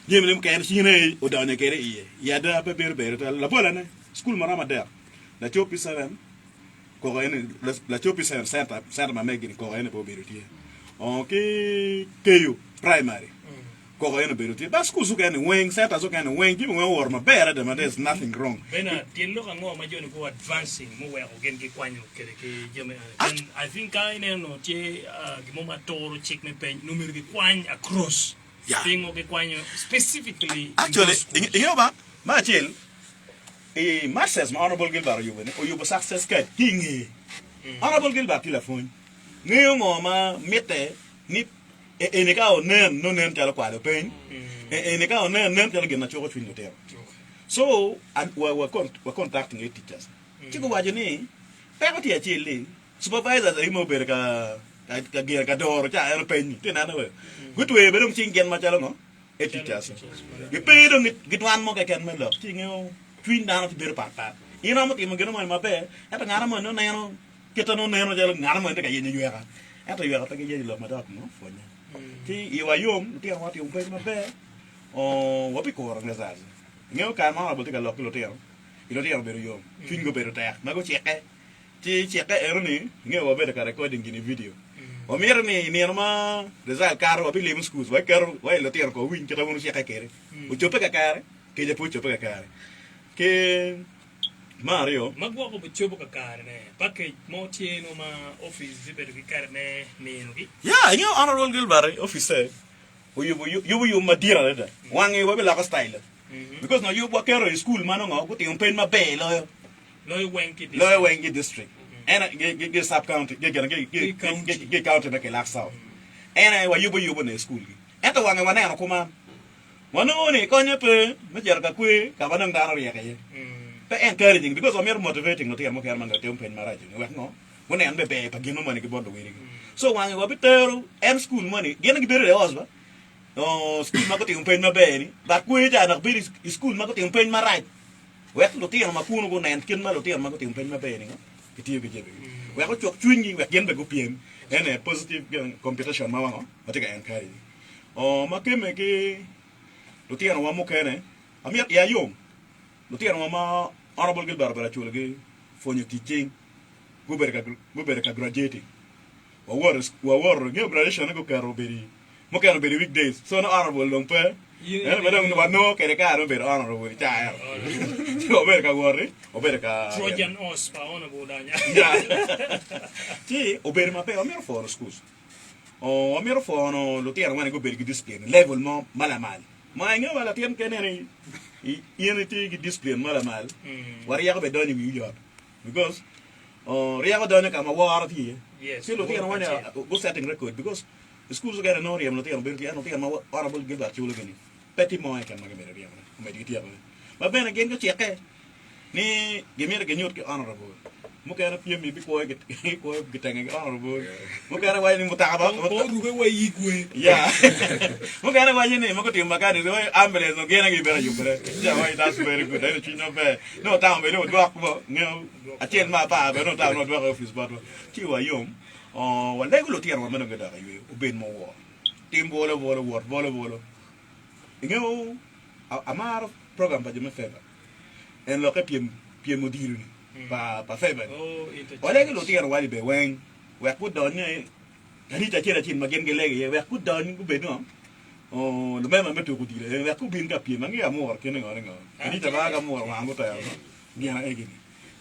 Jimmy mo kene chine o da onye kere iye. Ya da pe ber la bola ne. School marama der. La Chope 7 ko ene la Chope 7 center ma megini ko ene po berutie. Okay, keyo primary. Ko ene berutie. Ba school suka ene wing center suka ene wing Jimmy wen war ma better them there's nothing wrong. Bena tielo ka ngo ma joni ko advancing mo we ogen ki kwanyo kere ke Jimmy. And I think I no che gimo Batoro check me pen numero ki kwany across. Yeah. Tingo ki kwanyo specifically. Actually, you know ba? Ma chel Masters, Honorable Gilbert, you were success cat, King. Honorable Gilbert, telephone. New mama, mete, nip, and a cow name, no name tell quite a pain, and a cow name tell again a church in the tail. So, we're contacting 8 teachers. Chico Wajani, Pagati a chili, supervisors, a immoberga, a gador, a pain, good way, but don't think get much along. 8 teachers. You pay them, get one more I can make up. Twin down to the papa. You know what? I'm going to my bed. At an animal, no nano, get on nano, animal, take a year. After you are taking a love, my dog, no, for you. You are young, tell what you pay my bed. Or what we call on the size. No can honorable take a local hotel. You don't hear very young. Twin go better there. Now go check it. Check it, Ernie. You know, better recording in a video. Or merely near ma, the Zal car or William schools. Why, Lotel go win, get a one check a carry. Would you pick a car? Can you put your pick a car? Ke Mario magwa ko bichobo ka kare ne package mo tieno ma office zibedo ki kare ne ngi yeah you know Honorable Gilbert officer you madira da wangi we la style because now you work in school man ngo ko tin pen ma be lo wenki district and get sub county get county na ke la south and I you in school eto wangi wana ko ma Wano ni konya pe mejar ka kwe ka banang daro ya kaya. Pe encouraging because I'm motivating no tiyan mo kaya man ka pen maraj ni wek no. Wano yan be pag gino money ki bondo wiri. So wangi wabitero and school money gina ki bere osba. No school ma ko tiyan pen mabe ni. Ba kwe ja nak biri school ma ko tiyan pen maraj. Wek lo tiyan ma kuno ko nan kin ma lo tiyan ma ko tiyan pen mabe ni. Kitiyo ki jebe. Wek ko chok chwingi wek gen be ko piem. Ene positive competition ma wango. Matika encouraging. Makeme ki Lutiano wa mukene amir ya yom Lutiano wa Honorable Gilbert bala chulge fonyo teaching guber ka graduating wa war ngi graduation ko karo beri mukene beri weekdays so no honorable long pe madam no no kere ka no beri honorable cha so ber ka worry ober ka Trojan horse pa honorable danya ya ti ober ma pe amir for schools amir for no Lutiano wa go beri discipline level mo malamal ma nga wala tiem kenene unity discipline mala mal war ya ko be doni wi yor because riya ko doni ka ma war ti yes so lo tiyan wana go setting record because the schools get an oriam lo tiyan berti ano tiyan ma Honorable Gilbert chulo gani petit mo kan ma gamere riya ma di tiyan ma ben again ko cheke ni Gimara genyot ke honorable mo kaya piem bi ko gitanga honorable mo kaya wa ni mutaba ko ruge wa yigwe yeah mo kaya wa ni mo ko timba ka ni ambulance no gena gi bera yubere yeah why that's very good I don't know no town be no do ko no atel ma pa be no town no do office but ti wa yom wa lego lo tiar wa mena gada yu ben mo wo tim bolo ngeo amar program pa jeme Favour en lo ke piem mo diru ni pa Favour wala ke lo tiar wali be wen we ku don ni tani ta kera tin magen gelege we ku don ku be no lo mema meto ku dire we ku bin ka piem ngi amor ke ngo ani ta ba ga amor wa ngo ta no ngena e gini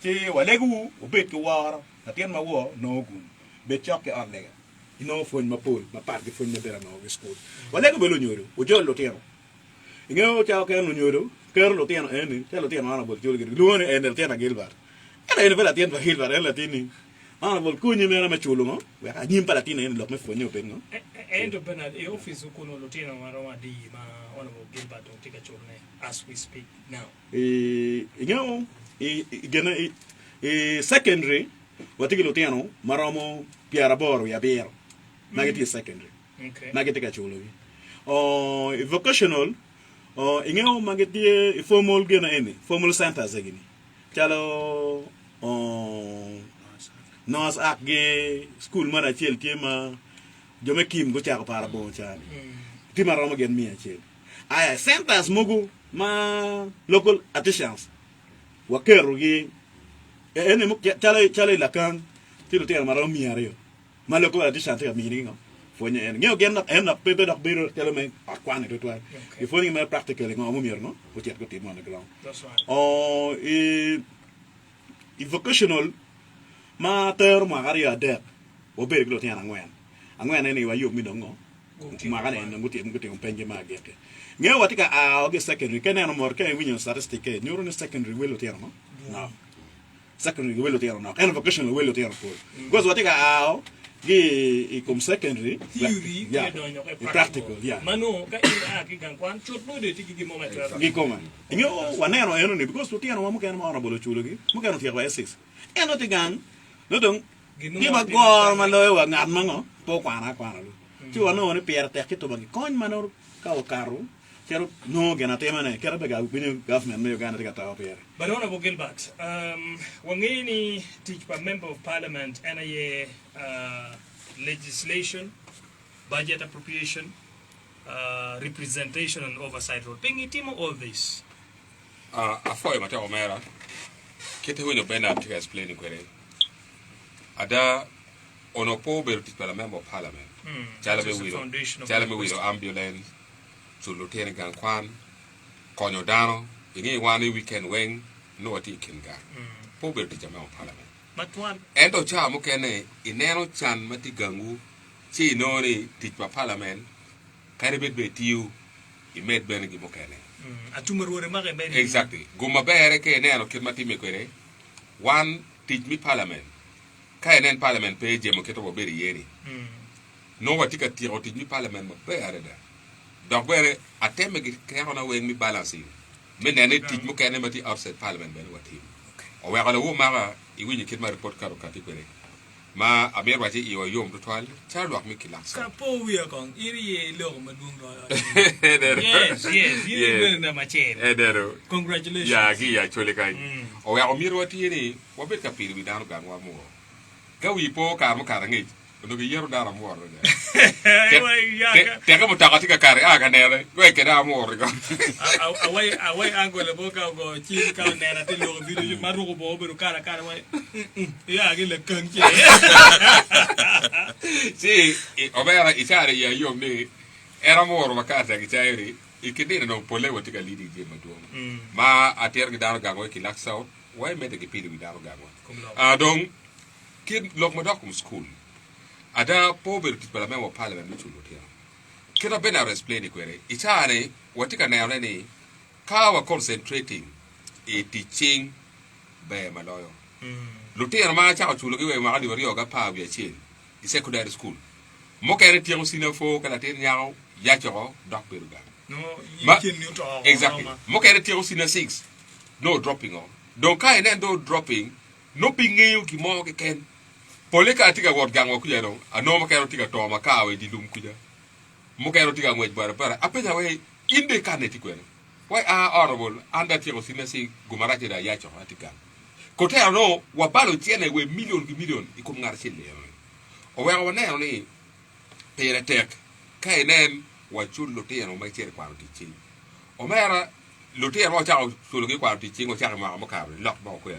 ti wala ku o be ku war ta tien ma wo no gu be chok ke on lega ino fon ma pol ma par ke fon na bera no school wala ku be lo nyoro o jol lo tiar ngeo cha ke no nyoro ker lo tiar en te lo tiar na bo jol giri lo ne en el tiar Gilbert en vela tiar Gilbert en latini bo ku ni mera ma chulo no we ka nyim pa latini en lo me fon yo ben no endo benad e office ko no lo tiar ma roma di ma Honorable Gilbert o tika chorne as we speak now ngeo gena secondary watiki lo tiar no maromo piara boro ya biero mageti secondary okay mageti ka chulo vocational ingeo mageti formal gena eni formal centers agini chalo nos akge school mara chel tema jome kim go chako para bon chani tima roma gen mi chel aya centers mogu ma local artisans wakero gi ene mo chale la kan tiro tira maro mi ario ma local artisans ga mi ngi fonye en ngeo gen na pepe dak biro teleme akwane to toy il faut ni me practical ngo mo mir no o tiet ko ti mo na ground That's right. i vocational ma ter ma garia de o be glo tiana ngwen ene wa yo mi dongo ma gane en nguti un penje ma gete ngeo watika a oge secondary kene no mor ke winyo statistic neuro secondary welo tiana no secondary welo tiana no en vocational welo tiana po because watika a gi comme secondary Theory, yeah practical yeah Mano, ka ina ki gankwan chot no de tiki mo metra. gi koma ngeo wanero eno ni because tiana mo ken ma ona bolo chulo gi mo ken tiya wa S6 eno tigan no dong gi ba gor ma lo wa ngat mango po kwana lu ti wono ne pier te kito bagi kon manor ka o karu kero no gena tema ne kero be ga bini government me Uganda ga ta pier But Honorable Gilbert, wangeni teach by member of parliament and legislation, budget appropriation, representation and oversight role. Pingi timo all this. Afoy mata omera kete wenyo bena to explain kwere ada onopo beru tikala member of parliament chalame wido ambulance to lieutenant gankwan konyo dano ingi wani weekend weng no ati kinga po beru tikala member of parliament Matwan. ento cha mukene ineno chan mati gangu chi noni tikpa parliament karibet betiu imet bene gi mukene Atumurure mage bene. exactly guma bere ke neno kirmati me kwere one teach me parliament kaya nen parliament pe jemo keto bo beri yeri no watika tiro teach me parliament mo bere da donc bere ateme gi kero na wen mi balancing me nene teach mo kene mati outside parliament ben wati o wa galo wo mara I wini kitma report karo kati kwere ma amer waje iwo yom to twal charlo ak mi kilaks Ka po wi akong iri lo madung no. Yes, you na machine. edero Congratulations. ya gi ya chole kai o wa omir wati ni wabet ka pir wi dano ganwa mo ka wi po ka mo kara ngi no gi yero dara mo ro de te ka mo ta ka tika kare aga nere we ke da mo ro away angole boka go chi ka nera te lo video marugo bo beru kara wai ya gi le kanki si o vera itare ya yom ni era mo ro makata gi chairi ikidina no pole wati ka lidi je madom ma ater gi dano ganwa ki laksa wai mete gi pili wi dano ganwa donc kid lok mo dokum school ada pober tikala member parliament ni chulo tia kira bena explain kwere itare watika na yone ka wa concentrating e teaching be maloyo lutia ma cha chulo giwe ma ali wari oga pa wi chen i secondary school mo kere tia usina fo kala ten nyao ya choro dok beruga no Ma- you can to exactly mo kere tia usina 6 no dropping on donc ka ene do dropping no pingeyo ki mo ke ken poleka atika word gango kuya no ano mo kero tika to ma ka we di lum kuya mo kero tika ngwej bara apenya we inde kaneti kwene why are honorable anda tiro sinasi Gimara da ya cho atika kote ano wa balo tiene we million ikum ngar sile o we wa ne ni tere tek kai nem wa chul lo tiene ma chere kwa ti o mera lo tiene mo cha chul gi kwa ti ngo cha ma mo ka lok mo ko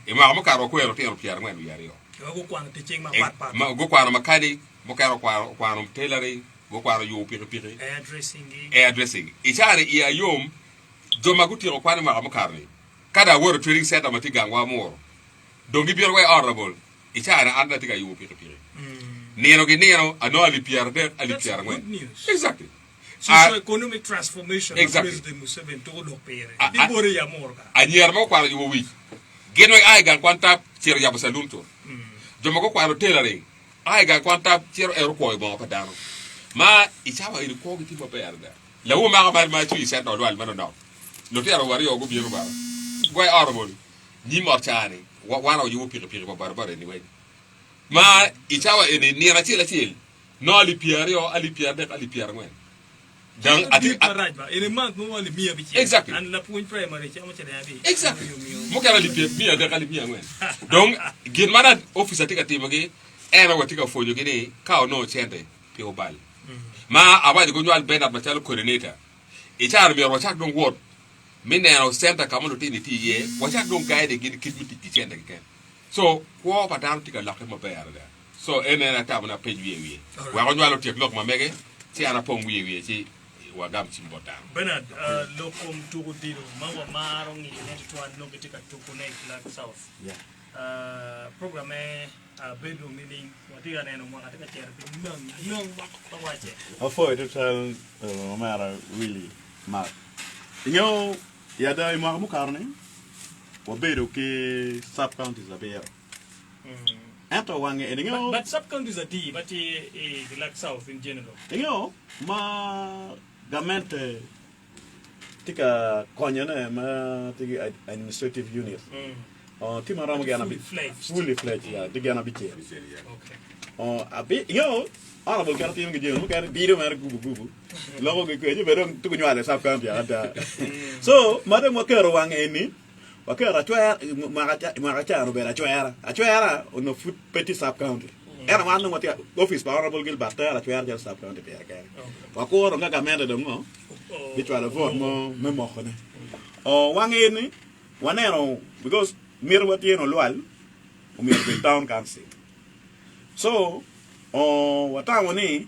e ma mo ka ro ko ro tiene pier ngwen yari yo go kwang te ching ma pat ma go kwa makani mo ka ro kwa no tailoring go kwa yo pire addressing itare iya yom do maguti ro kwa ma mo karni kada woro training center matiga ngwa mo dongi bier we honorable itare anda tiga yo pire nero ge nero ano ali pier ngwen exactly socio-economic transformation exactly. of President Museveni to do pere di bore ya morga anyer mo kwa yo wi geno ai gan kwanta chero ya basalunto jomo ko kwa tailoring ai gan kwanta chero ero ko bo pa dano ma ichawa ile ko giti mo perda la wo ma ba ma tu isa do wal mano no lo tero wari o go biero ba goy honorable ni mo chani wana yo pire ba ni we ma ichawa ene ni ra chila chil no ali piare o ali piare ngwen Dang ati Parajba. In a month, no one be a bit. Exactly. And la point primary, how much they Exactly. Mo kala lipi mi ada kali mi angwen. Donc Gimara office atika timagi ena watika fojo gini ka no chende pio bal. Ma abaji go nyal benda batalo coordinator. Ichar mi ro chak don word. Minero center kama no tini tiye, wachak don guide gini kidmiti chende ken. So ko patam tika lakhe mo bayar da. So ene na tabuna page wiye. Wa go nyalo tek lok ma mege ti ana pom wiye ci wagam ci mbotam. Bernard, lokom tugu diru, mawa marong ni netwan no ketika tuku na Black South. Yeah. Program bedroom meaning watiga neno mo katika chair nang pawache. Afo ito tal mara really mad. Inyo yada ima mo karne. Wabedo ke sub counties abero. Ento wange inyo. But sub counties are D, but Black South in general. Inyo ma gamente tika konyana ma tika administrative unit. Timara mo gana bi fully fledged ya digana bi che. Okay. Abi yo honorable kan tim ngi jeno kan bido mer gubu logo ge ko je berom tu nyale sap kan ya da so madam mo kero wange ni wa kero chwa ma cha no bera chwa no foot petit sap county era man no mati office pa honorable Gilbert era chwa ja sap county per kan wa ko ro nga gamende do mo bi chwa le vote mo me mo khone wange ni wanero because mir wati no lwal o mir be town council so watawo ni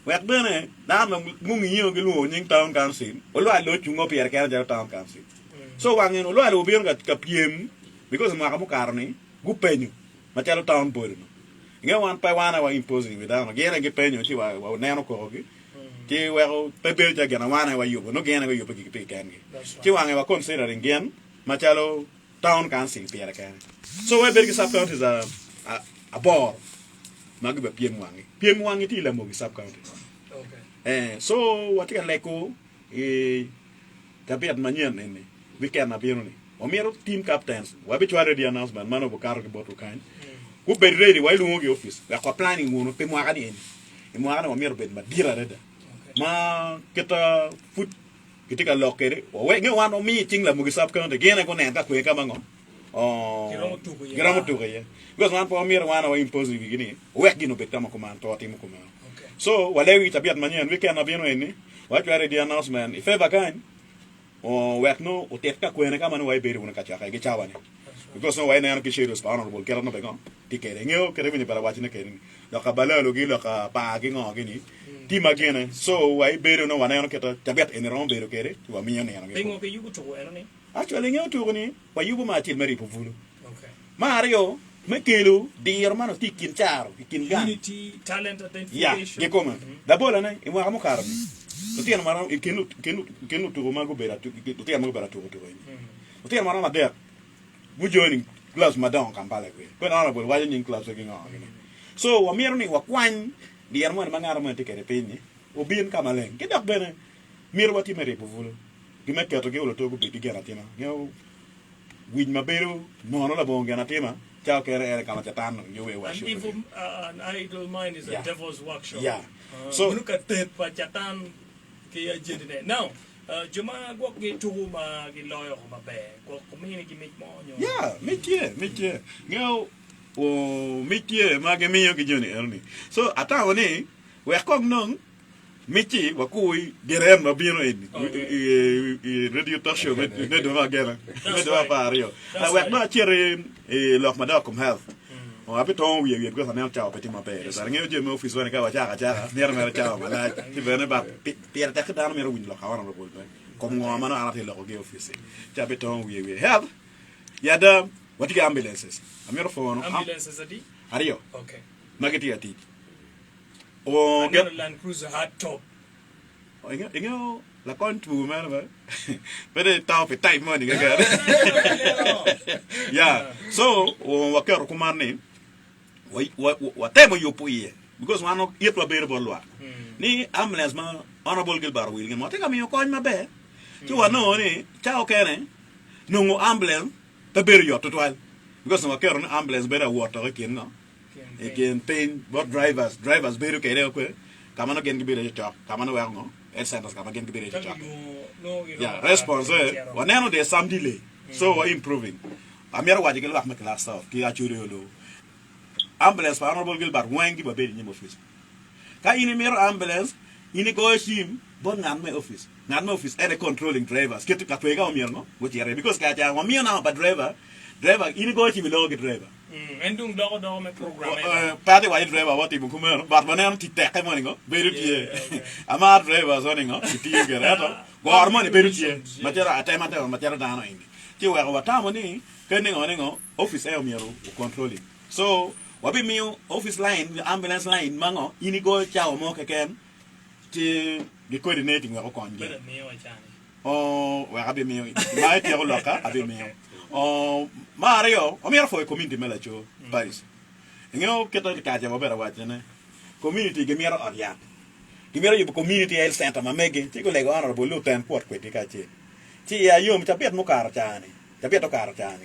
wek bene da no ngungi yo gi lu nying town council o lwal lo chungo pier kan ja town council so wangen o lwal o bir ga piem because ma kamu karni gu penyu ma telo town board no nge wan pa wana wa imposing we da no gere gi penyu ti wa neno ko gi ti wa pe be ja gena wana wa yugo no gena ga yugo gi pe kan gi ti wangen wa considering gen ma telo town council pier kan so we bergi sub county is a bor magi ba piem wangi ti la mo gi sub county Okay. so watika leko tabiat manyen ni weekend na bieno ni o miero team captains wa bi chware di announcement mano bo karo ki botu kan ku be ready wa lu ngi office ya ko planning ngono pe mo agani ni mo agani o miero be ma dira reda ma kita foot kitika lokere o we nge wano mi ting la mo gi sub county gena ko nen ka ko ka mango Giramu tuku ya. Because man po miero wana wa impose gi gini. Wek gino be tama ko man to ati mo ko man. So walewi tabiat manyen weekend na bieno ni wa chware di announcement if ever kan o wek no o teka ko ene ka man wa beri una ka chaka gi chawane because no wa ene ki sheros pa honorable kera no be gon tikere ngeo kere vini para wachine kere lo ka balalo gi lo ka pa gi ngo gini ti magene so wa beri no wana no keta tabiat ene ron beri kere wa minyo ne no Pengo pe yugo to eno ni. actually ngeo tu ni wa yugo ma til meri povulu Okay. Mario mekelu di hermano tikin charo tikin gan Unity, talent ya identification. ge koma da bola ne imwa kamo karmi tutiana mara kenu tu mago bera tutiana mago bera tu ni tutiana mara mader mu joining class madam kampala ko na honorable wa yin class ke ngani so wa miero ni wa kwan di hermano mangara mo tikere penni o bien kamaleng ke dak bene miero wati mere povulu gi mekketo ge olo to go be digeratina ngeo wij mabero no la bonga tima ciao che era come tatano io we And even an idle mind is a Yeah. devil's workshop. Yeah. So- look at that pachatan ke ya jedine. Now, juma gwak ge tugu ma ge loyo ma be. Gwak kumini ki make mo nyo. yeah métier ngeo o métier mage miyo ki joni erni so ata woni we kog non métier wa kuy gerem ma bino ed radio talk show ne do va gera ne do va pario That's we right. ma chere lok ma da kom health o abi ton wi ko sa ne chao petit ma pere sa ngeo je mo office woni ka wa cha ner me chao ma la ti bene ba pier ta ka dan me ro win lo ka wana ro bol kom ngo ma no ana te lo ko ge office cha be ton wi health yada wati ambulances amero fono Ambulance is a D? ario Okay. mageti ati o And then Land Cruiser hard top. ingo la kon tu man ba pero tao pe type money ga yeah so o wa kero kumane wa temo yo puye because wano yet wa bere bolwa ni ambulance ma honorable Gilbert will mo te kam yo kon ma be ti wa no ni chao kene no ngo ambulance te bere yo total because wa kero ambulance bere water ken no again pain what drivers bere kere ko kamano gen gi bere chok kamano wa ngo health centers ka bagen gibere Tell chap you, no, you yeah know, response waneno there's some delay so we're improving amira waje gel wax ma class staff ki achuri lo ambulance for honorable Gilbert wangi ba beri nyimo office ka ini mero ambulance ini go shim bon ngan me office and controlling drivers ketu ka twega o mierno go tiere because ka ja o mierno na ba driver ini go shim lo driver endung do me program pati wa driver wati bu kumero but banen ti tek mo ngo beri tie ama driver so ngo ti gerato go armo ni beri tie matera atema te matera dano indi ti wa wa tamo ni kene ngo office e o miero controlling so wabi miu office line ambulance line mango ini go chao mo keken ti di coordinating wa ko ngi wa abi miu mai ti ko loka abi miu Mario o mi fo community melacho Paris ngeo keto di kaja bobera wachene community Gimara Oriat Gimara yu community health center mamege ti ko lego honorable lieutenant port kweti kache ti ya yum chapet mo kar chani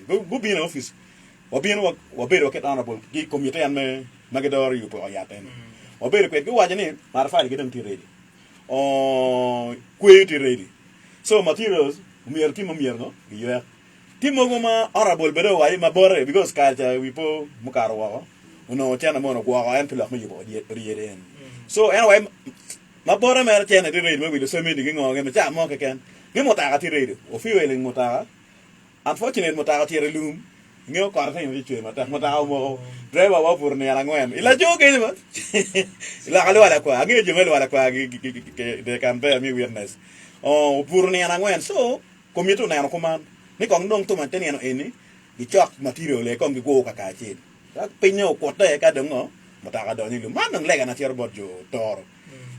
go bi office wabino wabero ket honorable ki community an me magedor yu po yaten wabero kwet go wajene marfa gi dem ti ready kweti ready so materials mier ti mo mier no yu Timo goma honorable bedo wai mabore because kaja wipo mukaro wako uno chana mono kwa en pila mo yubo rieden so anyway mabore mer chana di reid mo wilo so me di ngo ngem cha mo keken ngemo ta ka ti reid o fi wele ngota unfortunately mota ka ti relum ngeo ko arta yimi chwe mata mo driver wa pur ne ala ngwen ila joke ni ma ila kalu ala kwa ngi jemel wala kwa de campaign mi weirdness pur ne ala ngwen so komito na ko man ni kong dong tu man teni ano ini gichok material le kong go ka ka chin tak pinyo ko te ka dong no mata ka do ni lu man nang lega na tier bot jo tor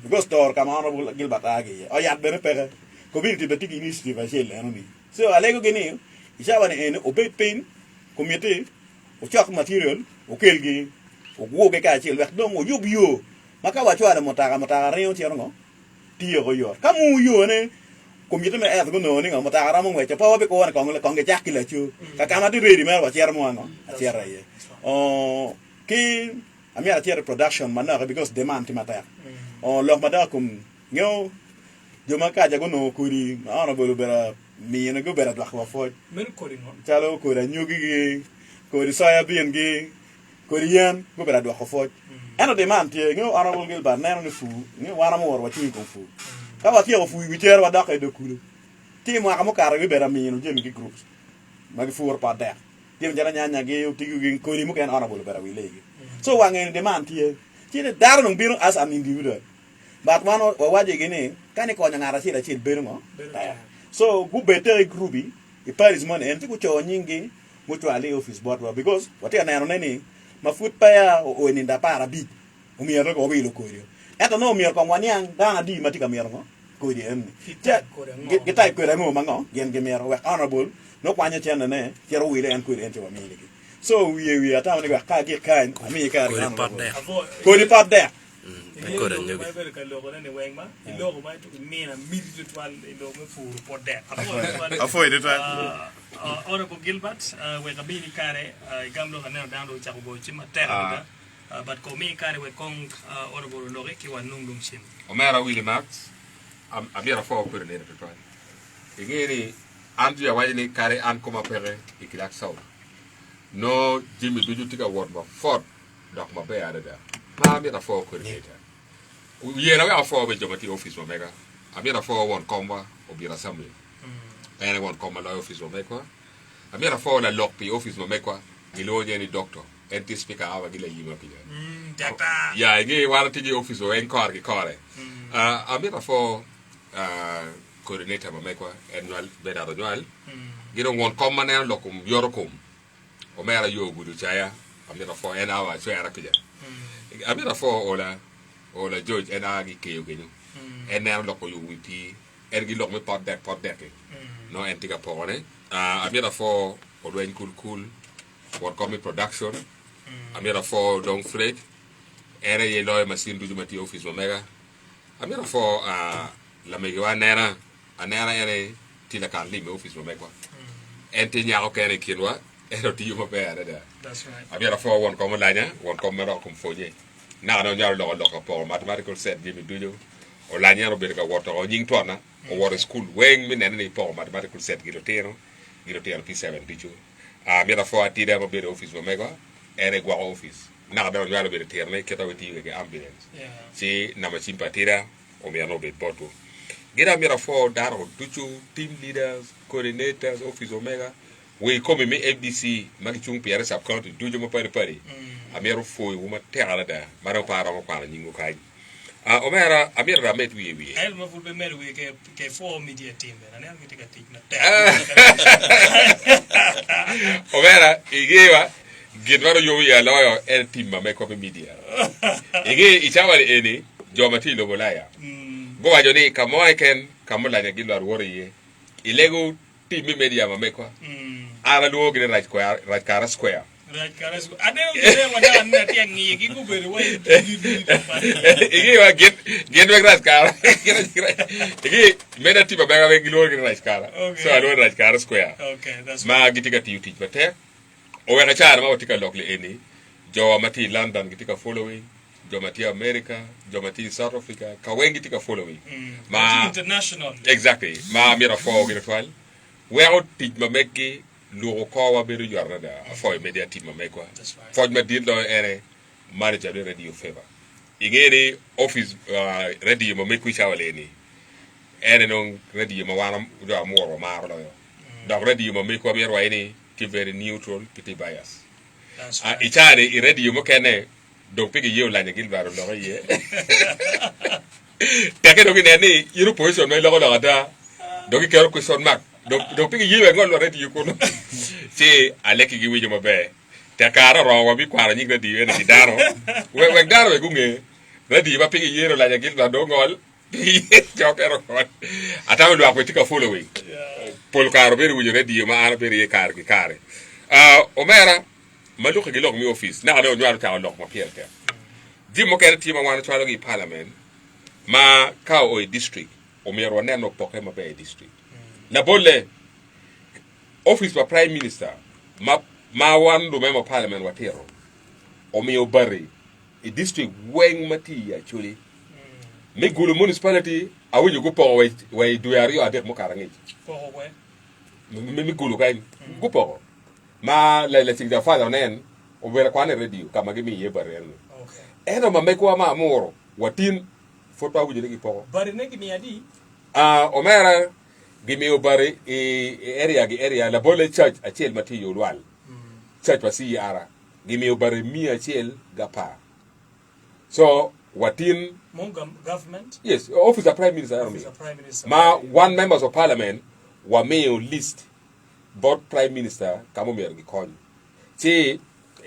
because tor ka ma honorable Gilbert agi o yat bere pere community betik initiative a shel ano ni so alego gini isaba ni ene o bet pin community o chok material o kelgi o go ka chin wek dong o yubyo maka wa chwa mata ka reo tier ngo tiyo go yor kamu yo ne community me go no ni ngam ta ramo ngwe pa be ko wan kong ge jakki la chu ka kama di ready mer wa tier mo no tier ye ki amia tier production manara because demand mata lo mata kum ngeo joma ka ja go no kuri ana bolo bera mi ne go bera dwa ko fo men ko ri no chalo ko ra nyugi ko ri saya bien gi ko ri yan go bera dwa ko fo ana demand tie ngeo ana bol gel ba na no fu ngeo wana mo wa ti ko fu ka wa tiyo fu wicher wa dakay do kulu ti mo akamo kara wi bera mi no jemi ki groups magi fuor pa der ti jara nyanya ge tigu gi ko ni mo ken honorable bera wi legi so wa ngene demand tie ti ne dar no biro as an individual but one wa waje gene kani ko nyanga ra sira chi bero ngo so gu better groupi e paris mon en ti ku cho nyingi mo to ale office board because what ya na no neni ma foot pa ya o ni nda para bi o mi ro go bi lo ko rio eto no mier kon waniang dana di matika mier ngo ko di em kita ko re ngo mango gen ge mier we honorable no kwanya chene ne kero wile en ko re ente wa mi ligi so we ata ni ka ge kan ami ka re ko di pat de ko re nyogi ka lo ko ne weng ma lo ko ma to mi na mi di twal lo me fu pot de afo de ta honorable Gilbert we ka bi ni kare gamlo ka ne dando cha ko go chima terra but ko mi kare we kong honorable lore ki wan nung lung sim o mera Willie Max abira fo per ne pe ngiri andu ya wajini kare an koma pere ikilak saw no jimi duju tiga word ba fort dok ma be ada da ma mi da fo ko ne ta yera we afo be jomati office wa mega abira fo won komba obira assembly ene won komba la office wa mega abira fo la lokpi office wa mega ilo ni doctor enti speaker awa gile yima pija jata ya ngi wala tiji office o en kor ki kore amira fo coordinator ma mekwa annual beda annual gino won komane lokum yorokum o mera yo gudu chaya amira fo en awa so era pija amira fo ola George en agi ke yogenyu en en loko yo wipi en gi lok me pot deck no en tiga pone amira fo o do en cool won komi production amira fo dong freight era ye loy machine du mati office mo mega amira fo la megiwa nera anera ere tila kan limi office mo mega enti nyaako kene kinwa ero ti mo be ada that's right amira fo won ko mo lanya won ko mero ko foje na no nyaaro lo ko po mathematical set jimi dujo Olanya no berga water o nying tona o water school weng mi nene ni po mathematical set gilotero P7 dichu mi da fo atida mo bere office mo mega ere gwa office na da nyalo bere terne keta weti ke ambulance si na ma simpatira o mi no be boto gira mi da fo daro dichu team leaders coordinators office omega we come me FDC magi chung PR sub county dujo mo pari amero fo uma terala da mara para mo para nyingo kai omera amir da met wi el ma fulbe mer wi ke fo media team na ne ngi tika tik na omera igewa gidwaro yo ya loyo el team ma me ko media ige ichawari eni jomati lo bolaya bo wajo ni kamo ken kamo la gilwar wori ilego team media ma me ko ala do gine right kara square ade ngire wada na ti ngi gi ku bere wa igi wa get right kara igi mena ti ba ga ngi lo gine right kara so alo right kara square okay that's ma gitika ti uti bate o wa chara ma utika lokle eni jo mati London gitika following jo mati America jo mati South Africa ka wengi tika following ma international exactly ma mira fo gine twal we ti ma meki Luro ko wa beru yorna da for media team me kwa for me deal do ere manager de radio Favour igere office radio mo me ku chawale ni ere non radio mo wana do amoro maro lo do radio mo me ko bier wa ni ki very neutral pity bias ichare I radio mo kene do pigi yew la Gilbert lo ye take do ni yuru position me lo da do ki kero question mark do pigi yew ngol radio ko no si aleki gi wijo mabe te kara ro wa bi kwara nyigre di ene daro we daro we gunge redi ba pigi yero la Gilbert do ngol jokero ko atamu do akotika following pol karo be wijo redi ma ara be ye kar ki kare omera maluka gi log mi office na do nyaru ta log ma pierte di mo kere ti ma wana twalo gi parliament ma ka o district omero neno poke ma be district na bolle office wa prime minister ma wandu memo parliament watero o mi obari a district weng mati Acholi me gulu municipality awuju go po we do yari adek mo karangi po we me gulu kai go po ma le singa father nen o bera kwane radio kama gimi ye bare okay eno ma meko ma amoro watin foto awuju legi po bare ne gimi adi omera gimi obari area la bole church achel mati yolwal church wasi ara gimi obari mi achel gapa so watin government yes office of prime minister ma one members of parliament wa mayo list both prime minister kamo mer gi kon ti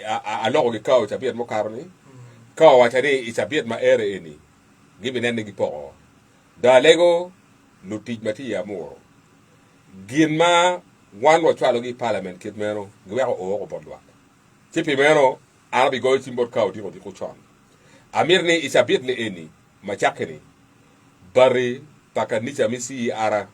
a logo gi kaw tabiet mo karni kaw wa tade itabiet ma ere eni gibi nende gi po da lego lutit mati ya moro ginma one wa twalo gi parliament kit mero gwe o bodwa ti pi mero arabi go timbot kaw ti ko chon amir ni itabiet le eni ma chakeni bari pakanicha misi ara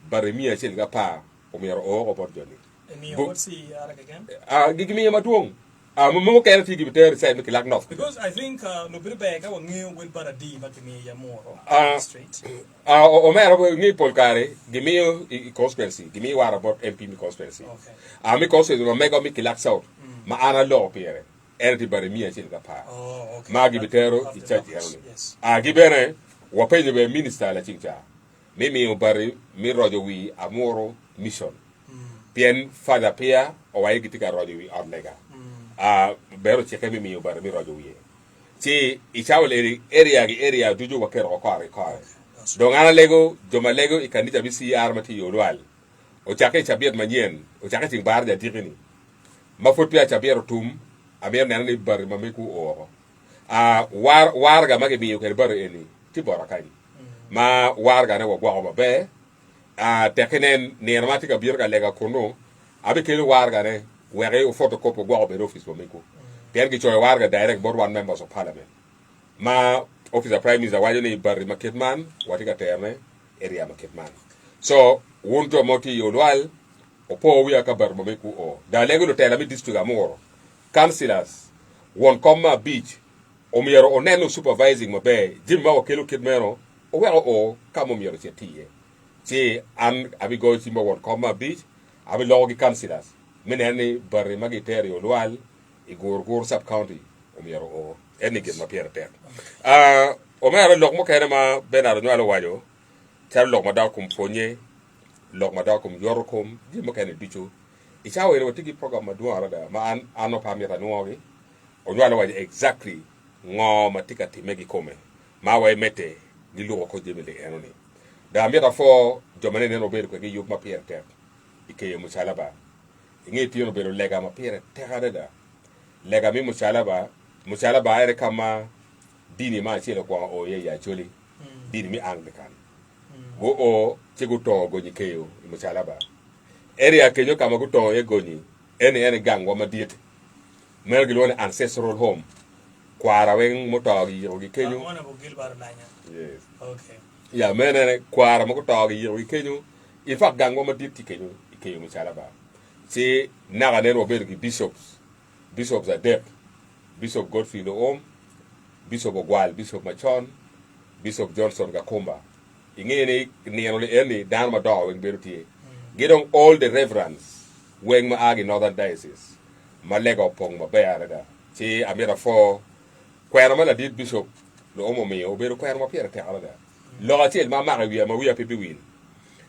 bari mia chel ga pa o mero o bodjoni ni what's the ara again gigi ma tuong mo kere ti Gilbert say me kilak nof because I think no bibega wa ngi will bara di batimi ya moro straight o mero ngi polkare gimi I conspiracy gimi wara bot MP mi conspiracy okay mi conspiracy no mega mi kilak south ma ana lo pere erti bari mia chel ga pa okay ma Gilbert I chaji erni gibere wa penye be minister la chincha mimi o bari mi rojo wi amoro mission pien fada pia o wa gitika rojo wi odlega bero cheke mi o bari mi rojo wi ti ichawle area dujo wa kero ko are do ngana lego joma lego ikandija bisi armati yolwal o chake chabiet manyen o chake ting bar ja tigini ma fot pia chabiero tum aber nana ni bari mameku o warga mage mi o ker bari eni ti bora kai ma warga ne wa gwa be tekenen nermatika birga lega kono abe kele warga ne were o photocopy gwa be office bo meko pergi choy warga direct board one members of parliament ma office of prime minister wajo ne barri marketman watika terne area marketman so wonto moti yolwal o po wi aka bar bo meko o da lego lo tela mi district amoro councillors won komma beach o miero oneno supervising mabe jimma o kelo kidmero well o kamo mi che tie che an abi go simbo won koma beach abi logi councillors meneni bari magiterio loal i gor sub county o mi o eni gen ma pierte o mera lok mo kene ma benar no alo wajo tar lok ma da kum fonye lok ma da kum yorkom di mo kene bichu i chawe no tigi program ma duara da ma an ano pa mi no gi o no alo wajo exactly ngo matika timegi kome ma wa mete gi lugo ko jemele enoni da mi da fo jomane ne no be ko gi yub ma pierte ike mu salaba ingi tiyo be lega ma pierte da lega mi mu salaba ere kama dini ma chile kwa o ye ya choli dini mi anglican go o chego to go ni keyo mu salaba ere ya kenyo kama go to e goni ene gango ma diete mergi lone ancestral home kwara wen motogi yogi kenyo Ona bo Gilbert Olanya. yes Okay. ya menene kwara mo togi yogi kenyo in fact gango ma diete kenyo mu salaba si naga ne robergi bishops are dead Bishop Godfrey Loom, Bishop Ogwal, Bishop Machon, Bishop Johnson Gakumba. Ingeni nianole eni down my door when beruti. Get on all the reverends when my ag in northern diocese. My leg up on my bear. See, I made a four. Quaramala did Bishop Lomo me, or better quaram up here at Alada. Lord, tell my mother we are people win.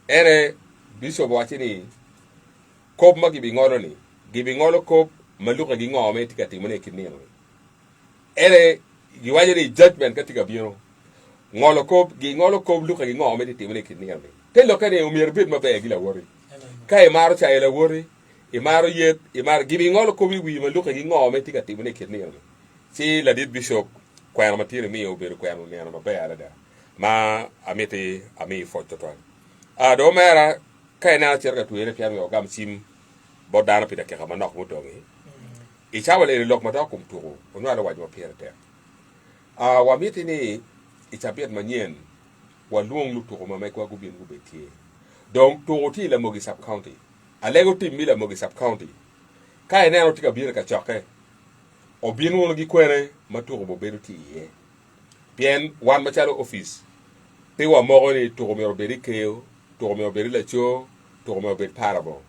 Ere Bishop watching Cope ma giving all cope, Maluka ging on me to get him naked. Ere yuwajiri judgment katika biro ngolo kob luka gi ngome ti timene kidni ambe te lokane umir bit mabe gila wori kai maro cha ela wori e maro yet e mar gibi ngolo kobi wi ma luka gi ngome ti ka timene kidni ambe si la dit bishop kwa ma tire mi oberu kwa no nena mabe ala da ma amete ami foto to do mera kai na cherga tuere piano yo gam sim bodana pita ke kama nok mutongi i chawale lok mata kum turu ono ala wajwa pierte wa mitini i chapiet manyen wa luong lu turu ma mekwa gubien gubetie donc turu ti la mogi sub county alego tim mi la mogi sub county kai ne no tika biere ka choke o bien wono gi kwere ma turu bo beru ti ye bien wan machalo office pe wa mogo ni turu me oberi keo turu me oberi la cho turu me oberi parabo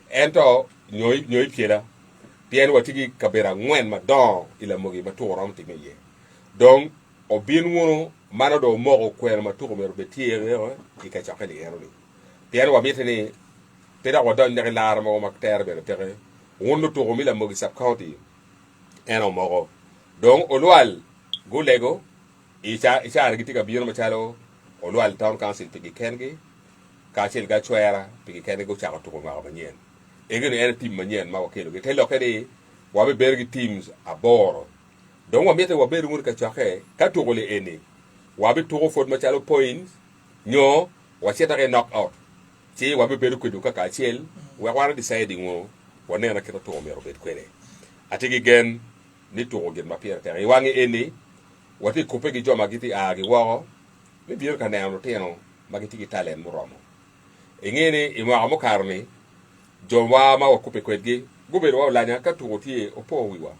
ento nyoy piela bien watigi kabera ngwen ma don ila mogi maturam ti meye donc o bien wono mano do mogo kwer maturo mer betiere e ka chakali eroni bien wa miteni peda wa don ndere lar mo makter be tere wono to mi la mogi sub county eno mogo donc o loal go lego icha argiti ka bien ma chalo o loal town council pigi kengi ka chel ga chwera pigi kengi go chaka to ko ma banyen egene ene team manyen ma wakelo ke telo kede wa be bergi teams aboro donc wa mete wa beru ngur ka chaxe ka to gole ene wa be to fot ma chalo points nyo wa cheta ke knock out ti wa be beru ko ka ka chel wa wara deciding wo wa ne na ke to mero bet kwere atigi gen ni to gen ma pierre ter wangi ene wa ti kope gi joma giti agi wo mi bier ka ne no teno magiti gi talent mo romo engene e mo karni jomwa ma wakupe kwedgi gubero wa Olanya ka tugotie opo wiwa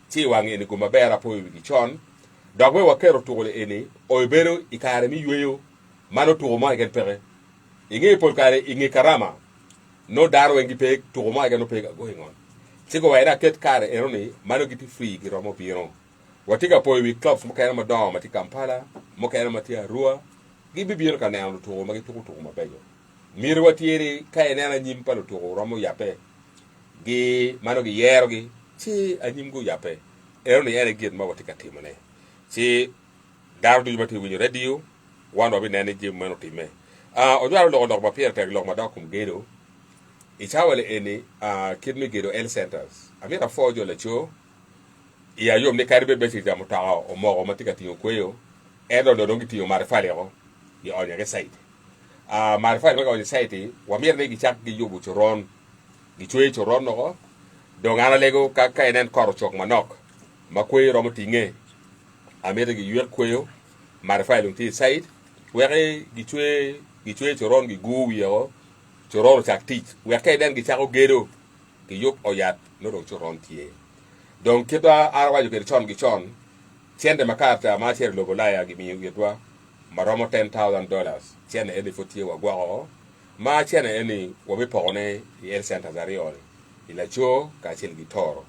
ti wangi ni guma bera po wi chon dogwe wakero tugole eni o bero ikare mi yweyo mano tugo ma gen pere inge pol kare inge karama no daro wengi pe tugo ma gen no pe going on tigo wa ira ket kare eroni mano giti free gi romo biro watika po wi clubs mo kayama do mati Kampala mo kayama ti Arua gi bibiro ka ne anu tugo ma gi tugo ma beyo mir watieri kay nena nyim palo to romo yape gi mano gi yero gi ci anyim go yape ero ne yere gid ma watika timone ci dar du mati winyo radio wano bi nene jim mano time o jaro lo ba pier tag lo ma da kum gedo i chawale eni kidmi gedo L centers amira fojo le cho ya yom ne karbe be ci jamu tawo o mo matika tinyo kweyo edo do ngi tinyo mare falero di onya ge site marfa ko on site wa mir ne gi chak gi yobu choron gi chwe choron no do ngana lego ka enen kor chok manok ma kwe ro mutinge amere gi yer kweyo marfa lu ti site were gi chwe choron gi gu yo choron chak ti we ka enen gi chak gedo gi yok oyat no do choron tie donc kita arwa jo ke chon gi chon tiende makata ma cher logo laya gi mi yetwa maromo $10,000 chene eni fotie wa gwao ma chene eni wabi pone yer center zariol ila cho ka chel gitoro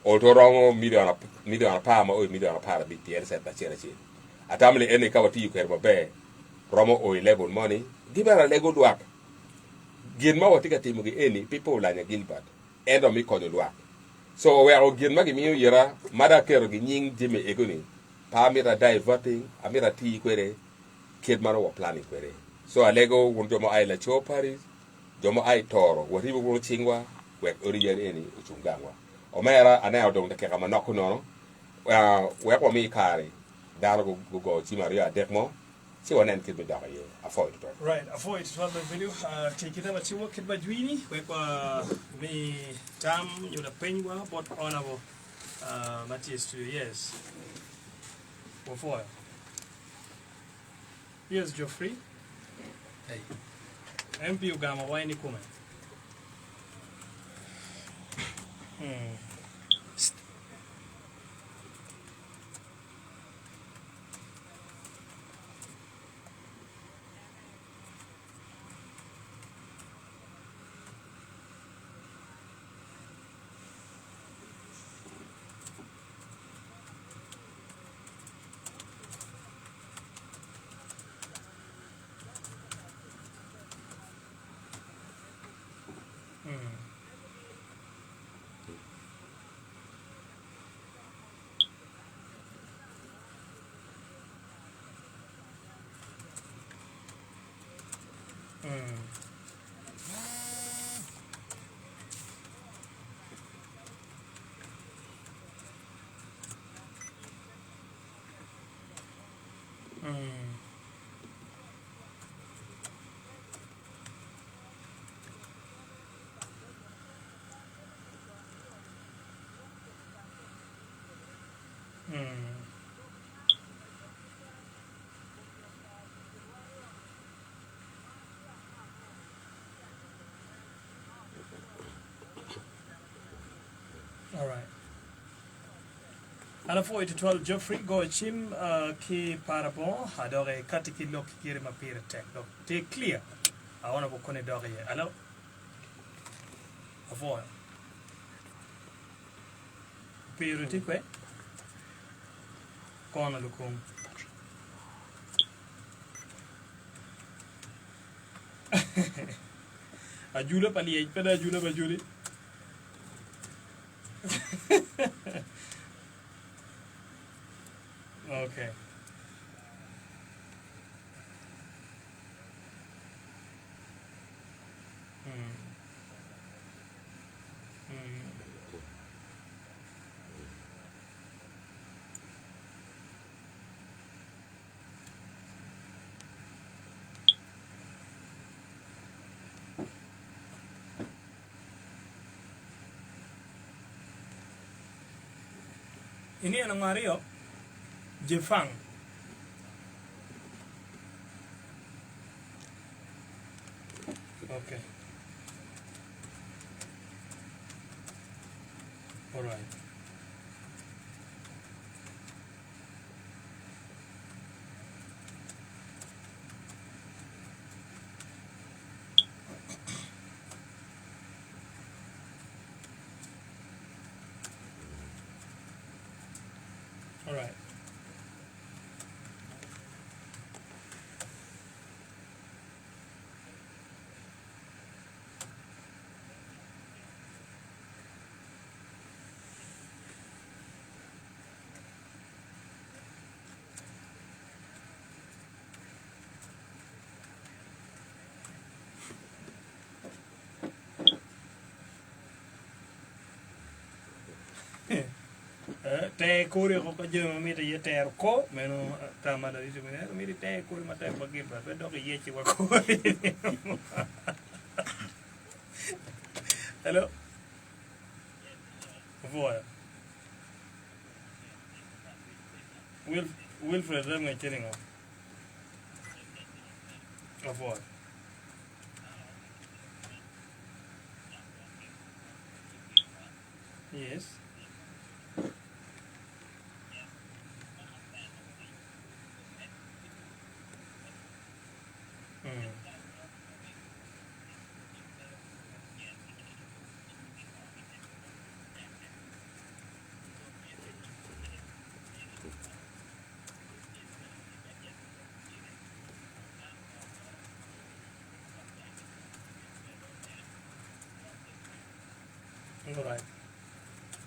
olto romo million pa ma o million pa bi yer center chene chi atamle eni ka wati ker mabe romo o level money Gimara lego duak gin ma wati ka timo gi eni people Olanya Gilbert endo mi konyo duak so we are gin ma gi mi yira mada kero gi nying jime egoni pa mira diverting amira ti kwere kid mano wa planning kwere so alego won jomo ay la Chope jomo ay toro wati bo chingwa we oriyen eni uchungangwa omera ana odong de kama nokku nono we ko mi kare dalo go Gimara dekmo si wonen kid mi daga ye avoid to Right, avoid to the video. Take it about your kid by Juini, where me tam you the penwa, but honorable Matthias to yes. Before. Yes, Geoffrey. Hey. MP Uganda, why any comment? All right. And for 12 Geoffrey go chim ki parabon adore katiki lok kiri mapire tek donc t'es clear I want to connaître dore alors avoid priorité quoi qu'on a le com ajula pali pada ajula bajuli okay. Ini ang Mario Jefang. Okay. All right. All right. Te kore ko ka jema mi te yeter ko meno tamada itu mena mi te kore mata bagi ba do ke yechi wa ko hello voilà Wilfred ram ngai teni ngo voilà yes Alright.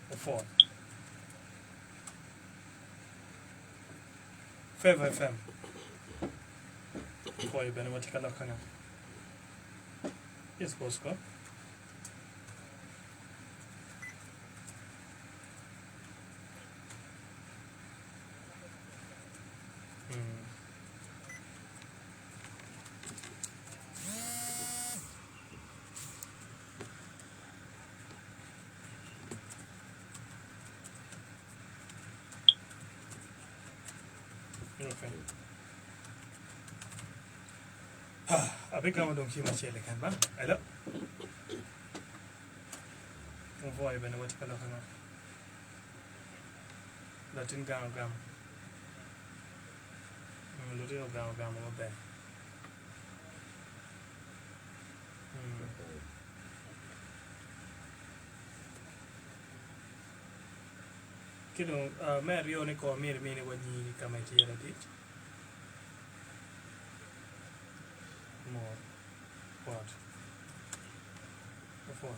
The 4. Favour FM. Boy, Ben, what you look at? Yes, Bosco. Okay. Abi kama dong kima chele kan ba? Hello. Voi bene wati kala kana. Latin gam. Lori gam mo be. Kino Mario ne ko mini wani kama tiyara dit. More. What? Before.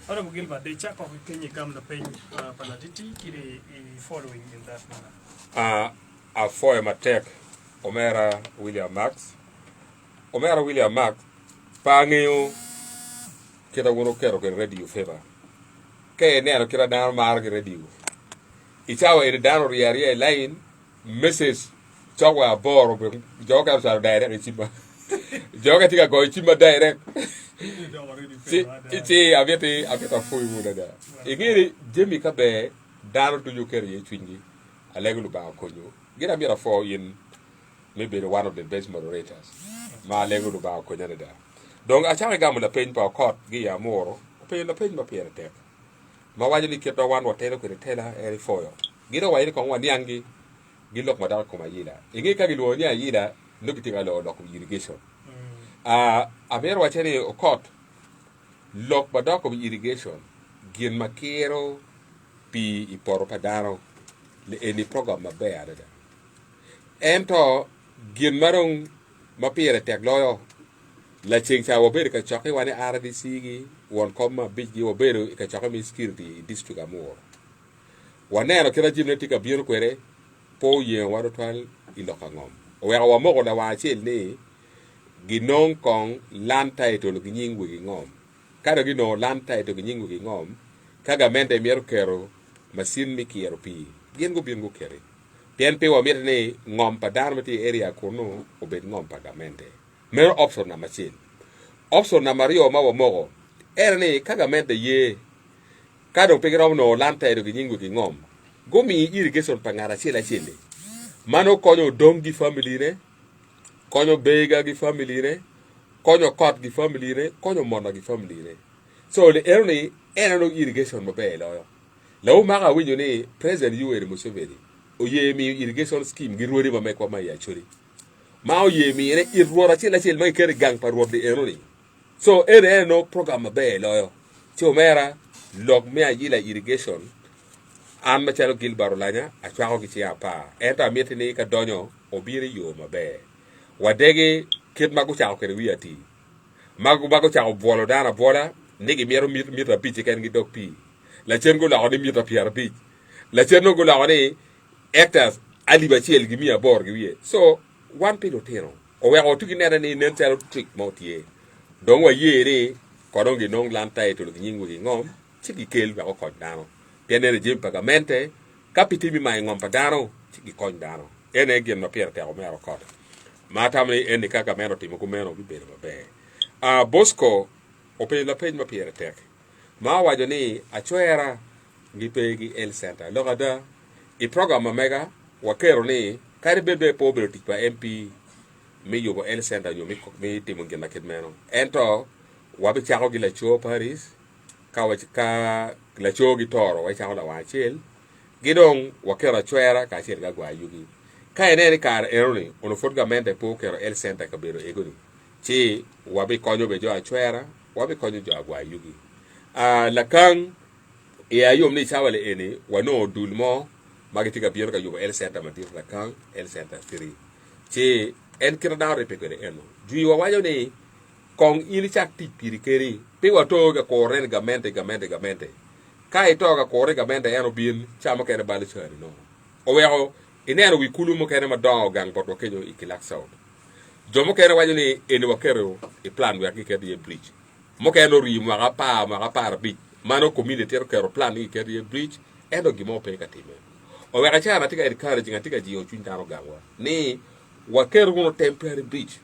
Honorable Gilbert, they check off Kenya gam the pen palatiti kiri following in that manner. A for matek Omera William Max. Omera William Max pangeo kita wono kero ke radio Favour. Ke ne no kira dan mar ke radio. Itawa ide dan riari line message chawa boro be joga sa direct chimba. Joga tiga go chimba direct. Iti avete foi muda da. Igiri jemi kabe daro to joker ye twingi. Alegulu ba konyo. Gira mira for in maybe one of the best moderators. Ma alegulu ba konyo da. Donc a chawe gamu la pen pa court gi ya moro. Pe la pen ma pere tek. Ma waje ni keto wan wotelo ko tela eri foyo. Gira waje ko wani angi gilok madal ko mayila. Igi ka gilu ni ayida nukiti ga lo ko irrigation. A ver wacheni o court lok badok of irrigation gin makero pi iporo padaro le eni program mabe ada ento gin marong mapire tek loyo la chingcha wobere ka choke wani RDC gi won komma bigi wobere ka choke mi security district amor wanero kira genetica biyo kwere po ye wado twal iloka ngom o ya wa mogo da wa chel ni ginong kong land title ginying wi ngom kada gino land title ginying wi ngom kaga mente miero kero masin mi kiero pi gien go bien go kere pien pe wa mier ne ngom padar mati area kono obed ngom pagamente mer option na machine option na mario ma wa mogo erne kaga mente ye kado pe gro no land title ginying wi ngom go mi irrigation pangara chela chele mano konyo dongi family ne konyo bega gi family ne konyo kot gi family ne konyo mona gi family ne so le erni eno irrigation mabe lo law maga winyo ni president Yoweri Museveni o ye mi irrigation scheme gi ruori ma mekwa ma ya chori ma o ye mi ne irruora chela chel ma kere gang par ruori eno ni so eno program mabe lo cho mera log me ayila irrigation an ma chalo Gilbert Olanya a chwa gi ya pa eta mietini ka donyo obiri yo mabe wadege kit magu chao kere wiati magu chao bolo dana bola nigi miero mitra pichi ken gi dog pi la chen go la ni mitra piar pi la chen go la ni hectares Aliba chiel gi mia bor gi wie so one pilo tero o we o tugi nera ni nen tero trick motie don wa yere ko don gi non lan tai to gi nyingu gi ngom chiki kel ba ko dano tenere jim pagamente kapiti mi mai ngom padano chiki kon dano ene gen no pier te o mero ko matamni eni kaka meno timo kumeno bibere mabe Bosco ope la page ma piere tek ma wajo ni achoera gi pegi el center logada I program mega wakero ni kare bebe po belo tikpa MP mi yugo el center yo mi timu gina kidmeno ento wabi chako gila chuo Paris ka la chuo gitoro wa chako la wachel gidong wakera chwera ka chel ga gwa yugi ka ene kar eroni ono fotgamente po kero el center ka bero egoni chi wabi konyo be jo chwera wabi konyo jo gwa yugi la kang e ayom ni chawale ene wano dulmo magitika biero ka yugo el center matir la kang el center free chi en kira dawre pekere eno jui wa wajo ni kong ili chak ti pirikeri pe wato ga koren gamente kai to ga kore gamente eno bin chama kene bali chari no o weo inero wi kulu mo kene madongo gang boto kenyo ikilak south jomo kene wajo ni eni wakero e plan wa kike bridge mo kene ri mo ga pa bridge mano community kero plan kike bridge eno gimo pe katime o wega chama tika encourage ngatika ji o chuntaro gangwa ni wakero no temporary bridge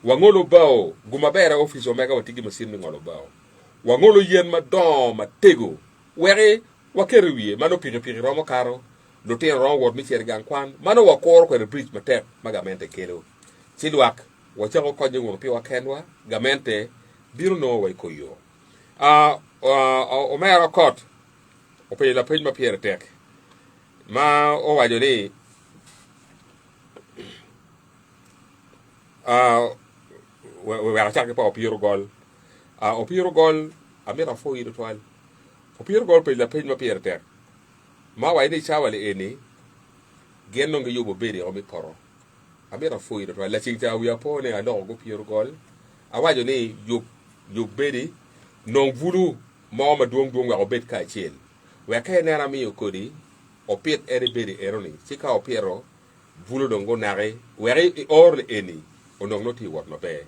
wangolo bao gumabera office omega watigi masini ngolo bao wangolo yen madom matego were wakero wie mano piri romo karo do te ron word mi cher gang kwan mano wakor ko bridge matek magamente kelo silwak wachako konje ngono pi wakenwa gamente biro no way koyo o mero kot o pe la page ma pier tek ma o wajo ni we achake pa opiro gol amira fo yiro twal opiro gol pe la page ma pier tek ma wa ni chawale eni genno ngi yobo beri o mi poro amira fo yiro twal la chingta wi apone alo go piro gol awajo ni yub beri non vulu ma duong wa bet ka chel we ka nera mi okodi opit ere beri eroni chika opiro vulu dongo nare we or eni onong noti wot no be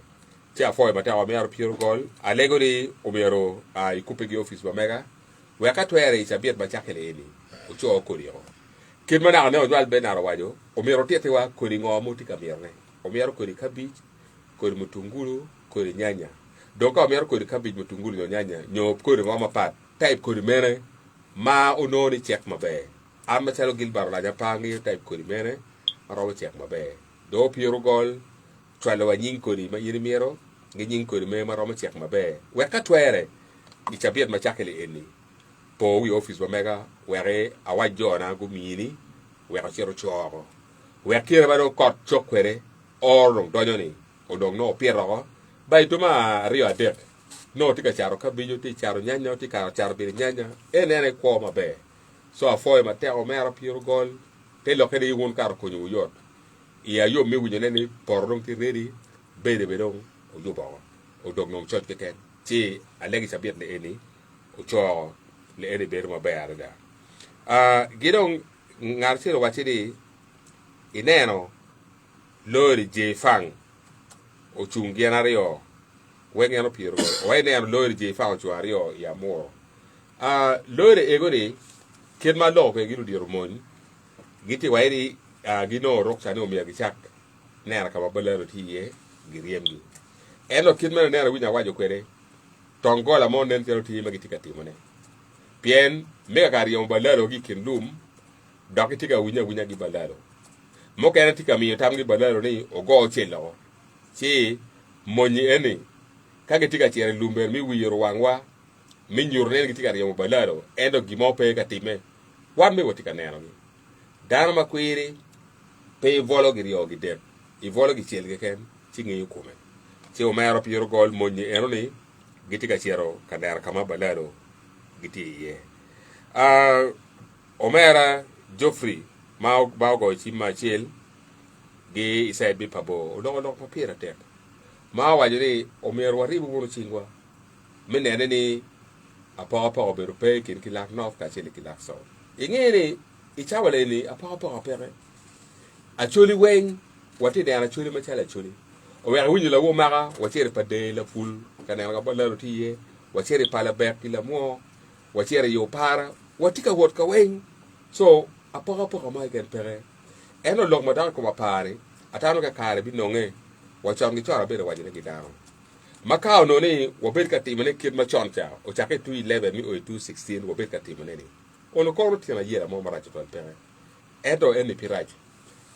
tia foi mata o mero pure gol alegori o mero ai kupegi office ba mega we ka to ere chabiet ba chakele eni o cho korio kin mana ne o dwal benaro wajo o mero tete wa kori ngo moti kamerne o mero kori cabbage kori mutungulu kori nyanya donc o mero kori cabbage mutungulu no nyanya nyo kori ngo ma pat type kori mere ma ononi check mabe amma chalo Gilbert la japangi type kori mere aro check mabe do pure gol twalo wa nyin kori ma yiri mero ngi nyin kori me maro ma check mabe we ka twere ichabiet ma chakele eni po wi office ba mega were awajo na go mini we ka chero choro we kire ba do kot chokwere orong donyoni odong no piero bai to ma rio adek no tika charo ka bijo ti charo nyanya ti ka charo bi nyanya enene ko mabe so afoi ma te o mero pure gol te lo ke di won kar ko nyu yot iya yo mi wunye nene porong ti redi bede bedong o yo bawa o dog nom chot keken ti alegi sabiet le eni o cho le eni bede ma bayar da gidong ngar siro wachidi ineno lori je fang o chungi anario wengi ano piro o ineno lori je fang o chuario ya mo lori egoni kidma lo pe giru di romon giti wairi gino rok sani o miya gichak nera kama balero tiye giriemgi eno kidmeno nera winya wajo kwere tongola mo nen tero tiye magitika timone pien mega kariyo balero gi kindum dokitika winya gi balero mo kena tika miyo tam gi balero ni ogo chelo chi monyi eni kage tika chere lumber mi wiyoro wangwa mi nyurne gitika riyo balero endo gimo pe katime wan me wotika nera ni dano makwiri pe volo girio gidep I volo gi chel ken tingi yukume ti o mero piro gol monyi enoni gitika chero kadar kama balalo giti ye o mera Joffrey ma ba go chi ma chel gi isai bi pabo lo papira tek ma wajiri o mero waribu buru chingwa menene ni apa oberu pe kin kilak nof ka chel kilak so ingeni ichawale ni apa opere Acoli weng wati de Acoli ma chala Acoli o we winyi la wo mara wati pa de la ful kana ga balaro tiye wati pa la bek la mo wati yo para wati ka wot ka weng so apa ma gen pere eno log ma dar ko ma pare atano ka kare bi nonge wacham ni chara be wajine gidaro makao no ni wobet ka timene kid ma choncha o chake 211 mi o 216 wobet ka timene ni ono ko ro tina yera mo mara chotol pere edo eni piraj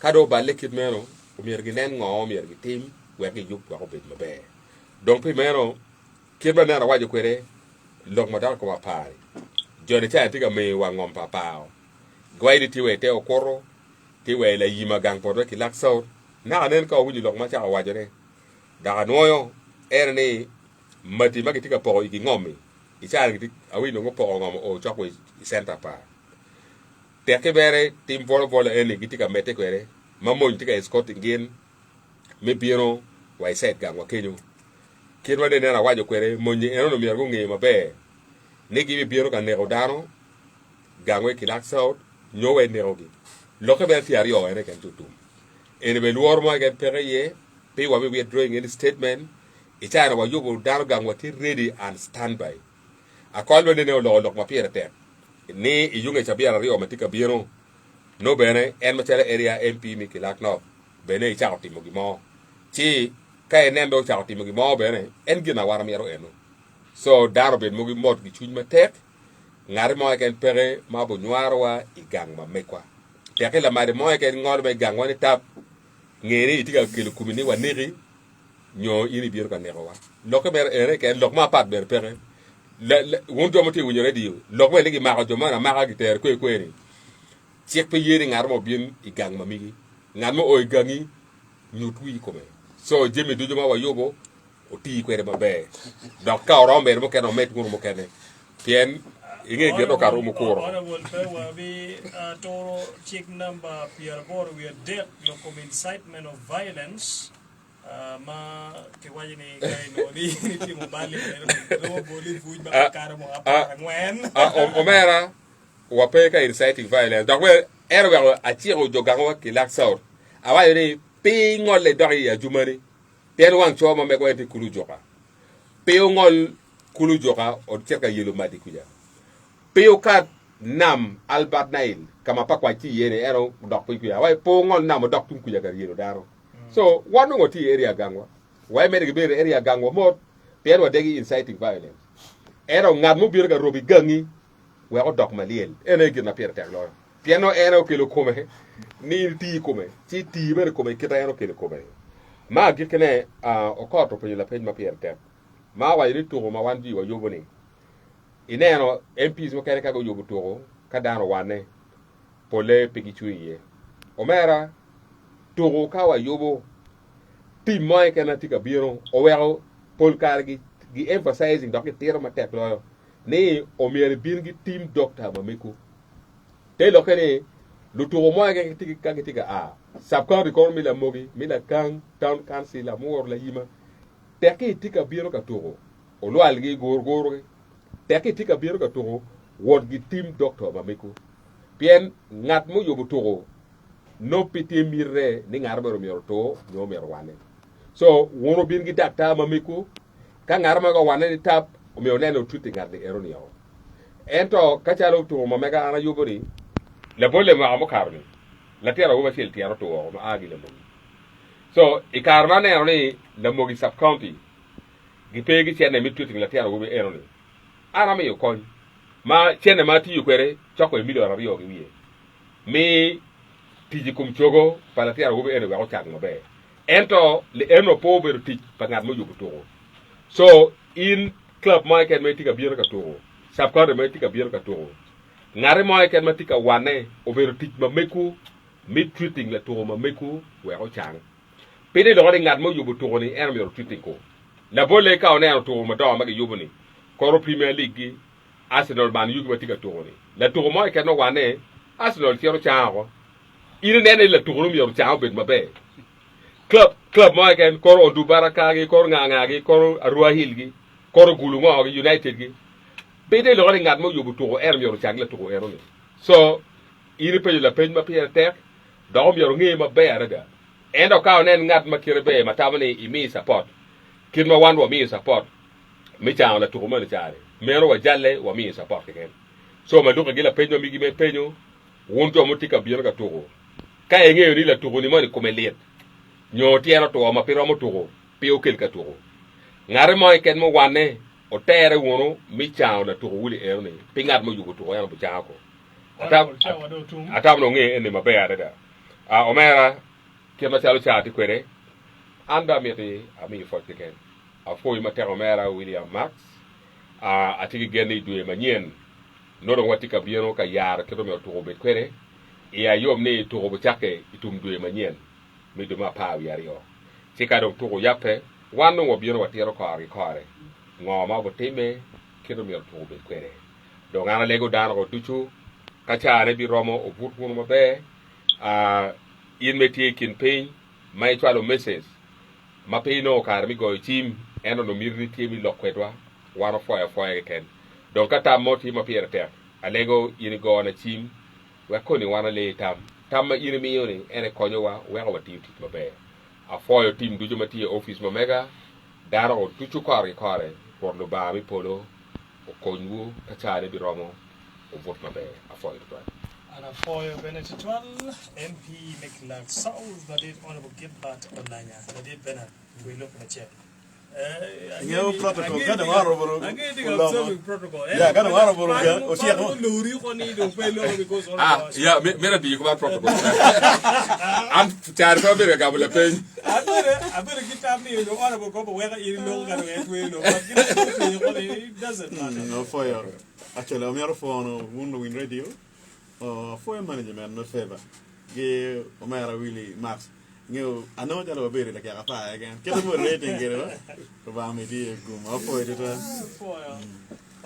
kado balle kit meno umier gi nen ngo umier gi tim we gi yup ko bet mabe donc primero kit ba na wajo kwere lok madal ko pare jode cha tiga me wa ngom papao gwaidi ti we te okoro ti we la yima gang podo ki lakso na nen ko wuli lok ma cha wajo ne daga noyo erne mati magi tiga po gi ngomi ichar gi awi no po ngom o chokwe center pa te ke bere tim volo ene gi tiga mete kwere mamon tiga escort ngin me biro wa set gang wa kenyo kirwa de na wajo kwere monye eno no mier go ngi mabe ne gi biro kan ne rodano gangwe ki lakso nyowe ne ogi loke be fiario ene kan tutu ene be luor mo gen pereye pe wa we drawing in statement ichana wa yugo dano gangwa ti ready and standby akolwe ne lo lok ma piere te ni iyunge chabia rio matika biro no bene en machele area MP mi ki lakno bene ichao timo gi mo chi ka enen do chao timo gi mo bene en gina wara miero eno so daro ben mo gi mot gi chuny matek ngare mo ken pere ma bo nywarwa igang ma mekwa teke la mare mo ken ngol be gang woni tap ngere itiga kelu kumini wa neri nyo ini bier ka nerowa lokko ber ere ken lok ma pat ber pere won do mo ti wunyore di lok me legi ma ko do ma ma gi ter kwe ni chek pe yeri ngar mo bien igang ma migi ngar mo o igangi nyutwi ko me so jemi dujo ma wa yobo o ti kwere mabe donc ka oro mer mo ken o met nguru mo ken pien inge gedo karu mo kuro honorable Favour we toro check number Pierre Bor we debt local incitement of violence ma ke waji ni kay no ni ti mo bali no boli fuj ba kar mo apa ngwen o mera wa pe ka inciting violence donc we erwe a tiro jogango ki laksaur awa yoni pe ngol do ya jumari ten wan choma me ko enti kulu joka pe ngol kulu joka o cerka yelo madi kuja pe o kat nam Albert Nail kama pa kwa ti yene ero dok kuja wa po ngol nam dok tum kuja gar yelo daro so wanu ngoti area gangwa wa me de be area gangwa mo pe ro degi inciting violence ero ngad mo bir ga robi gangi wa o dok maliel ene gina per tek lo piano ero kilo come ni ti come ti ber come kita ero kilo come ma gikene o koto pe la page ma per tek ma wa yiri to ma wan di wa yoboni ineno MPs mo kere ka go yobu to ka dano wane pole pigi chuiye o mera to ka wa yobo ti mai kana tika biro o wero pol kargi gi emphasizing doki tiro ma tek lo ni o mere birgi team doctor ma meku te lo kene lu to mo ga tika a sabka record mi la mogi mi la kan town council la mor la yima teki tika biro ka to o lo algi gor teki tika biro ka to wod gi team doctor ma meku pien ngat mo yobu to no piti mirre ni ngarbe ro mior to no mer wane so wono birgi doctor ma meku ka ngarma go wane ni tap o mi oneno tuti ngarde eronio ento kachalo to ma mega ana yobori le bolle ma amo karni la tera wo basil tiaro to o ma agi le mo so e karna ne ni le mo gi sub county gi pegi chene mi tuti la tera wo eroni ana me yokon ma chene ma ti yukwere choko e milio rabi ogi wie mi tiji kum chogo pala tera wo ero wa chang mabe ento le eno pober ti pangat mo yugo to so in club market me tika bier ka to sub county me tika bier ka to ngare mo ken matika wane over tik ma meku mid treating la to ma meku we ko chang pede lo ngat mo yubu to ni en mi treating ko la bolle ka on en to ma do ma yubu ni ko premier league Arsenal ban yubu matika to ni la to mo ken no wane Arsenal tiero chango ire nene la to mi yor chango bet ma be club mo ken ko on du baraka gi ko nganga gi ko arwa hilgi ko gulungo gi United gi pede lo ngat mo yubu to er mi yor changle to ero ni so iri pe la page ma pier tek do mi yor ngi ma be arada endo ka onen ngat ma kire be ma tamani imi support kin ma wan wa mi support mi cha la to ma ni chare mero wa jalle wa mi support ken so ma duka gila page mi gi me penyo won to mo tika bier ka to ka e ngi ni la to ni mo ni come let nyo tiero to ma piro mo to pe o kel ka to ngare mo ken mo wane o tere wono mi cha la to wuli er ni pingat mo yugo to ya bu cha ko atam no ngi ene mabe arada omera kema chalo chati kwere anda meti ami forti ken afoi mate omera William Max atigi gene duwe manyen nodo watika bieno ka yar kedo me to bet kwere ya yom ne to bo chake itum duwe manyen mi duma pa yario tika do to yape wanu wo bieno watiro ko ari kore ngoma bo time kedo me to bet kwere do ngana lego dano ko duchu kachare bi romo o vurfun mo be yin metie kin pain mai chwalo message ma pe no kar mi go team eno no mirni timi lokwetwa wano foya ken donc kata moti ma pier ter alego yin go na team we koni wana le tam yin mi yoni ene konyo wa we ko team tit mabe a foya team dujo mati office mo mega daro o tuchu kare por no ba mi polo o konyu kachare bi romo o vot mabe a foya to And a foil Benetitual, MP Mclark South, that is Honorable Gilbert Olanya, that is Bennett. We look at the check. Protocol, kada maro bro. Protocol. Yeah, kada maro bro. O siya mo. Yeah, mera di ko protocol. Am char ko be ga bula pen. Abere kita mi no honorable ko wega iri lo ga we no. It doesn't matter. No foil. Actually, I'm here for one win radio. For management no favor. Ge omera Willie Max. Ngeo ano jalo bere la kaya pa again. Kaya mo rating gero. Ko ba mi di gum. Apo ito.